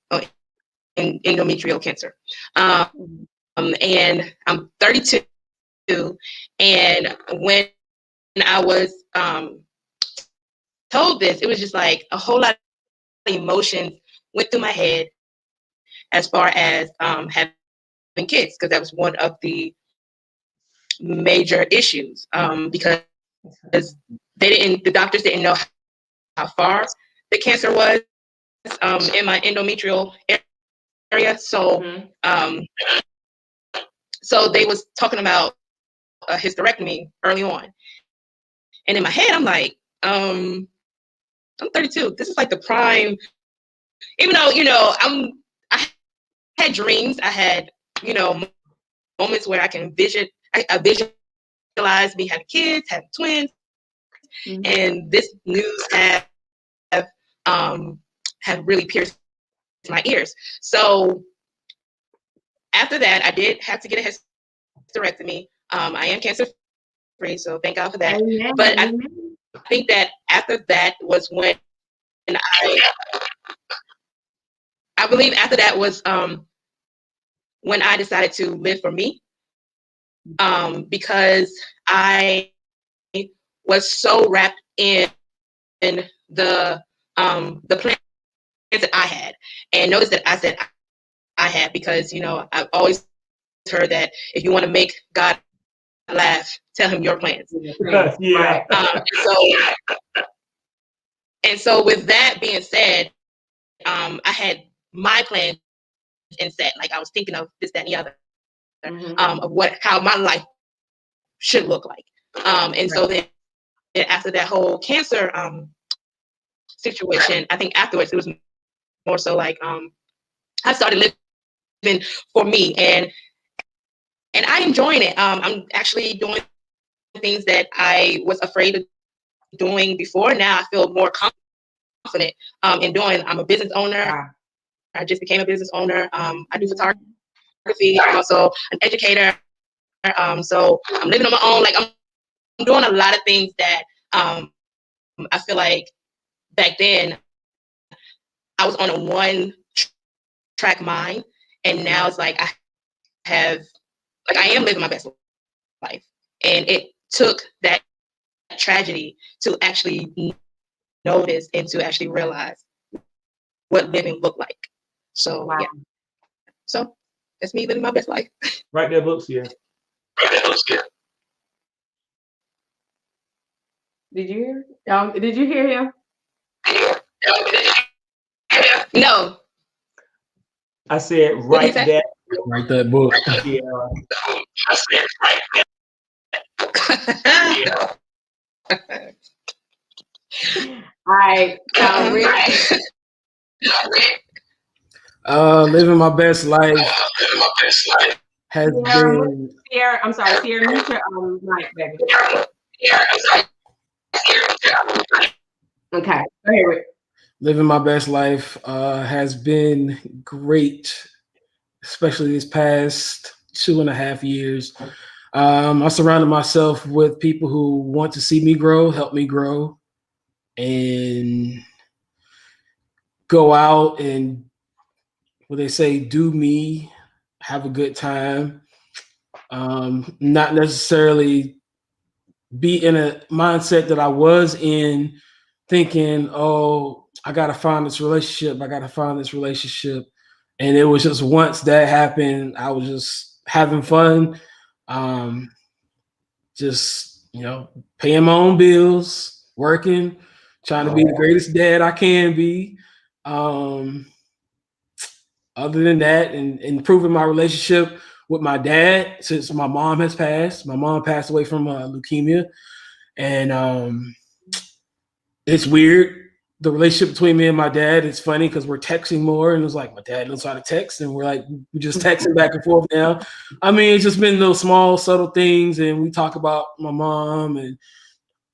endometrial cancer. And I'm 32, and when I was told this, it was just like a whole lot of emotions went through my head as far as having kids, because that was one of the major issues, because the doctors didn't know how far the cancer was in my endometrial area. So so they was talking about a hysterectomy early on, and in my head I'm like, I'm 32. This is like the prime, even though, you know, I had dreams. I had, you know, moments where I can I visualize me having kids, having twins, and this news have really pierced my ears. So after that, I did have to get a hysterectomy. I am cancer free, so thank God for that. Amen. But I think that after that was when I believe after that was when I decided to live for me, because I was so wrapped in the plans that I had. And notice that I said I had, because, you know, I've always heard that if you want to make God laugh, tell him your plans. Yeah. So with that being said, I had my plans and set, like I was thinking of this, that, and the other, of how my life should look like. So then after that whole cancer situation, I think afterwards it was more so like I started living for me, and I'm enjoying it. I'm actually doing things that I was afraid of doing before. Now I feel more confident in doing. I'm a business owner. Wow. I just became a business owner. I do photography. I'm also an educator. So I'm living on my own. Like I'm doing a lot of things that I feel like back then I was on a one-track mind, and now it's like I am living my best life, and it took that tragedy to actually notice and to actually realize what living looked like. So wow. Yeah. So that's me living my best life. Write that book, Sierra. Did you hear? Did you hear him? No. I said write that. Write that book. Yeah. I said write that. Yeah. All right. Living my best life has been. Sierra, I'm sorry, Sierra, mute your mic, baby. Okay. Go ahead, Rick. Living my best life has been great, especially this past 2.5 years. I surrounded myself with people who want to see me grow, help me grow, and go out and, what they say, do me, have a good time. Not necessarily be in a mindset that I was in, thinking, oh, I got to find this relationship. And it was just once that happened, I was just having fun. Just, paying my own bills, working, trying to be the greatest dad I can be. Other than that, and improving my relationship with my dad since my mom has passed. My mom passed away from leukemia. And it's weird. The relationship between me and my dad, it's funny because we're texting more, and it's like my dad knows how to text, and we're just texting back and forth now. I mean, it's just been those small, subtle things, and we talk about my mom, and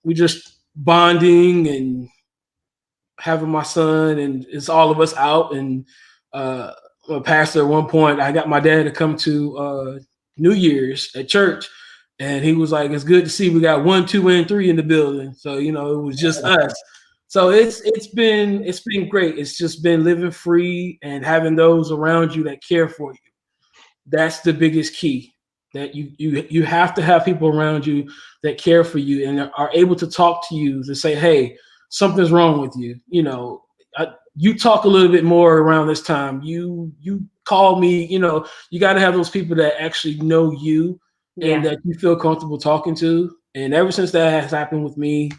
we just bonding and having my son, and it's all of us out. And a pastor at one point, I got my dad to come to New Year's at church, and he was like, "It's good to see we got 1, 2, and 3 in the building." So it was just us. So it's been great. It's just been living free and having those around you that care for you. That's the biggest key. That you have to have people around you that care for you and are able to talk to you to say, "Hey, something's wrong with you." You talk a little bit more around this time. You call me. You got to have those people that actually know you and that you feel comfortable talking to. And ever since that has happened with me,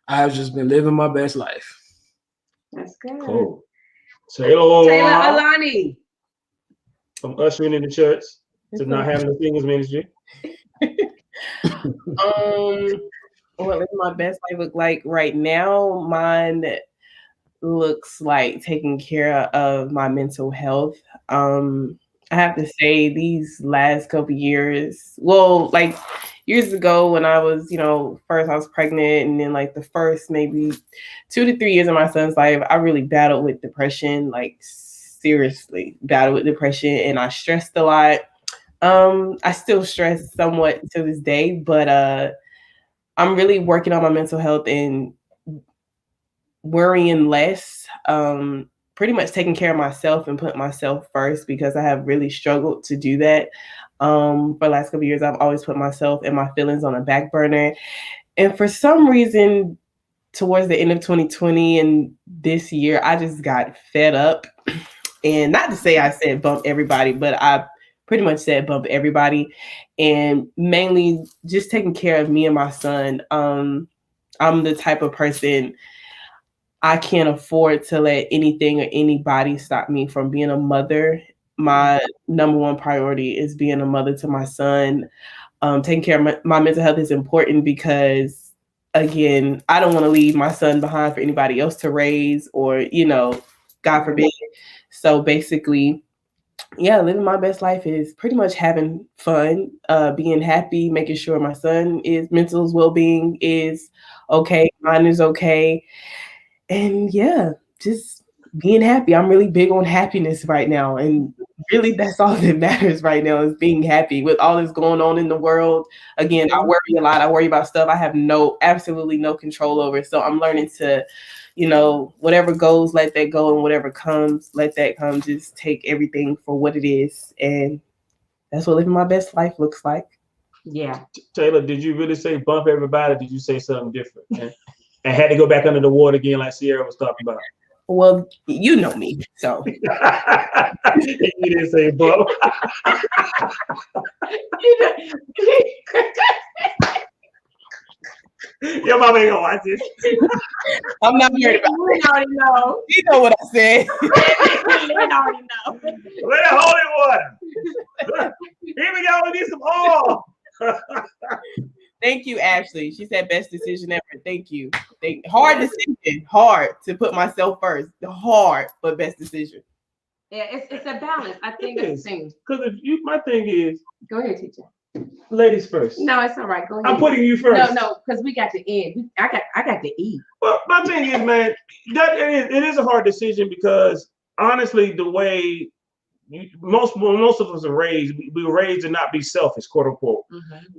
I've just been living my best life. That's good. Cool. Taylor Alani. From ushering in the church to not having a singles ministry. What does my best life look like right now? Mine looks like taking care of my mental health. I have to say these last couple years, like years ago when I was, first I was pregnant, and then like the first maybe 2 to 3 years of my son's life, I really battled with depression, like seriously battled with depression, and I stressed a lot. I still stress somewhat to this day, but I'm really working on my mental health and worrying less, pretty much taking care of myself and putting myself first, because I have really struggled to do that. For the last couple of years, I've always put myself and my feelings on a back burner. And for some reason, towards the end of 2020 and this year, I just got fed up. And not to say I said bump everybody, but I pretty much said bump everybody. And mainly just taking care of me and my son. I'm the type of person, I can't afford to let anything or anybody stop me from being a mother. My number one priority is being a mother to my son. Taking care of my mental health is important because, again, I don't want to leave my son behind for anybody else to raise or, God forbid. So basically, living my best life is pretty much having fun, being happy, making sure my son is mental well-being is okay, mine is okay. And just being happy. I'm really big on happiness right now. And really, that's all that matters right now is being happy with all that's going on in the world. Again, I worry a lot. I worry about stuff I have absolutely no control over. So I'm learning to, whatever goes, let that go. And whatever comes, let that come. Just take everything for what it is. And that's what living my best life looks like. Yeah. Taylor, did you really say bump everybody? Did you say something different? And had to go back under the water again, like Sierra was talking about. Well, you know me, so. You didn't say bump. Your mama ain't gonna watch this. I'm not worried about it. You already know. You know what I said. You already know. Where the holy water? Here we go. We need some oil. Thank you, Ashley. She said best decision ever. Thank you. Hard decision. Hard to put myself first. Hard, but best decision. Yeah, it's a balance. I think that's the thing. Because my thing is. Go ahead, teacher. Ladies first. No, it's all right. Go ahead. I'm putting you first. No, because we got to end. I got to eat. Well, my thing is, man, it is a hard decision because honestly, the way most of us are raised, we were raised to not be selfish, quote unquote,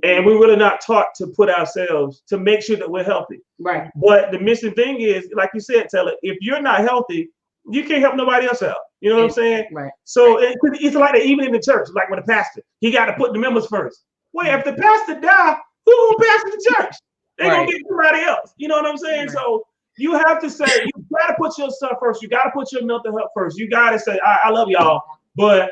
and we're really not taught to put ourselves to make sure that we're healthy. Right. But the missing thing is, like you said, Taylor, if you're not healthy, you can't help nobody else out. You know what I'm saying? Right. So it's like that even in the church, like with the pastor, he got to put the members first. Wait, if the pastor die, who gonna pastor the church? They gonna get somebody else. You know what I'm saying? Right. So you have to say you got to put yourself first. You got to put your mental health first. You got to say, I love y'all, but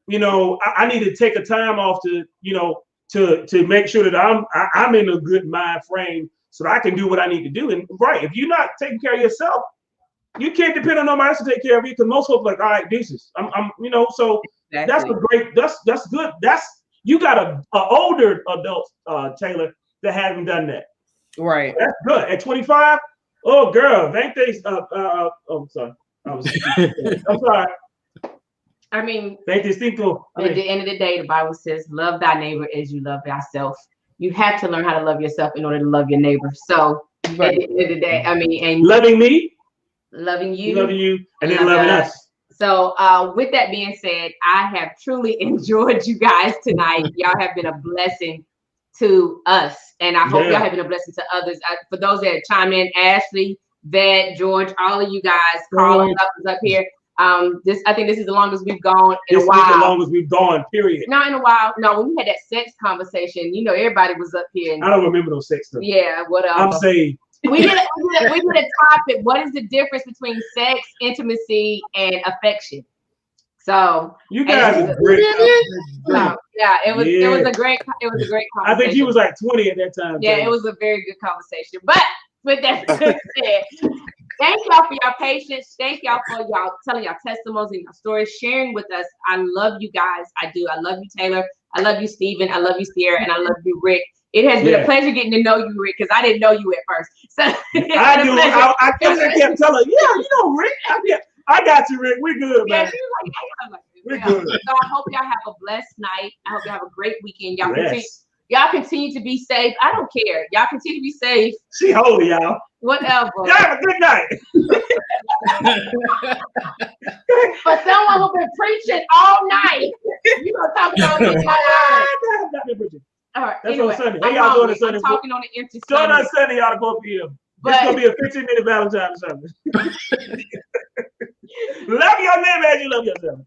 you know, I need to take a time off to, you know, to make sure that I'm in a good mind frame so that I can do what I need to do. And right, if you're not taking care of yourself, you can't depend on nobody else to take care of you because most folks are like, all right, deuces. I'm you know, so that's good. You got an older adult, Taylor, that haven't done that. Right. That's good. At 25, oh girl, ain't they? I'm sorry. I'm sorry. I mean, at the end of the day, the Bible says, "Love thy neighbor as you love thyself." You have to learn how to love yourself in order to love your neighbor. So at the end of the day, I mean, and loving me, loving you, and then loving us. So with that being said, I have truly enjoyed you guys tonight. Y'all have been a blessing to us, and I hope y'all have been a blessing to others. For those that chime in, Ashley, Vet, George, all of you guys, Carla is up here. I think this is the longest we've gone in a while. This is the longest we've gone, period. Not in a while. No, when we had that sex conversation, you know, everybody was up here. I don't remember those sex stuff. Yeah, whatever. I'm saying. We did a topic. What is the difference between sex, intimacy, and affection? So you guys are great. Yeah, it was a great conversation. I think he was like 20 at that time. Yeah, it was a very good conversation. But with that being said, thank y'all for your patience. Thank y'all for y'all telling y'all testimonies and your stories, sharing with us. I love you guys. I do. I love you, Taylor. I love you, Stephen. I love you, Sierra, and I love you, Rick. It has been a pleasure getting to know you, Rick, because I didn't know you at first. So I do. I kept telling her, you know, Rick. I got you, Rick. We're good, man. She was like, we're good. So I hope y'all have a blessed night. I hope y'all have a great weekend. Y'all continue to be safe. I don't care. Y'all continue to be safe. She holy, y'all. Whatever. Y'all have a good night. For someone who's been preaching all night, you gonna talk about it. All right. That's anyway, on Sunday. Hey, y'all doing it Sunday? I'm talking on the empty Sunday. On Sunday, y'all to go up here. It's gonna be a 15-minute Valentine's Sunday. Love your neighbor as you love yourself.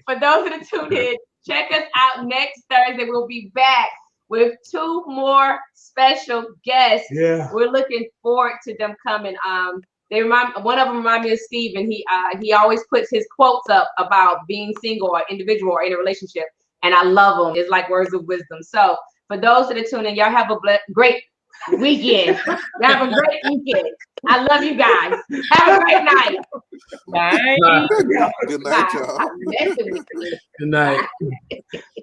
For those that are tuned in, check us out next Thursday. We'll be back with 2 more special guests. Yeah. We're looking forward to them coming. One of them remind me of Stephen. He always puts his quotes up about being single or individual or in a relationship. And I love them. It's like words of wisdom. So for those that are tuning in, y'all have a great weekend. Have a great weekend. I love you guys. Have a great night. Bye. Good night, y'all. Good night.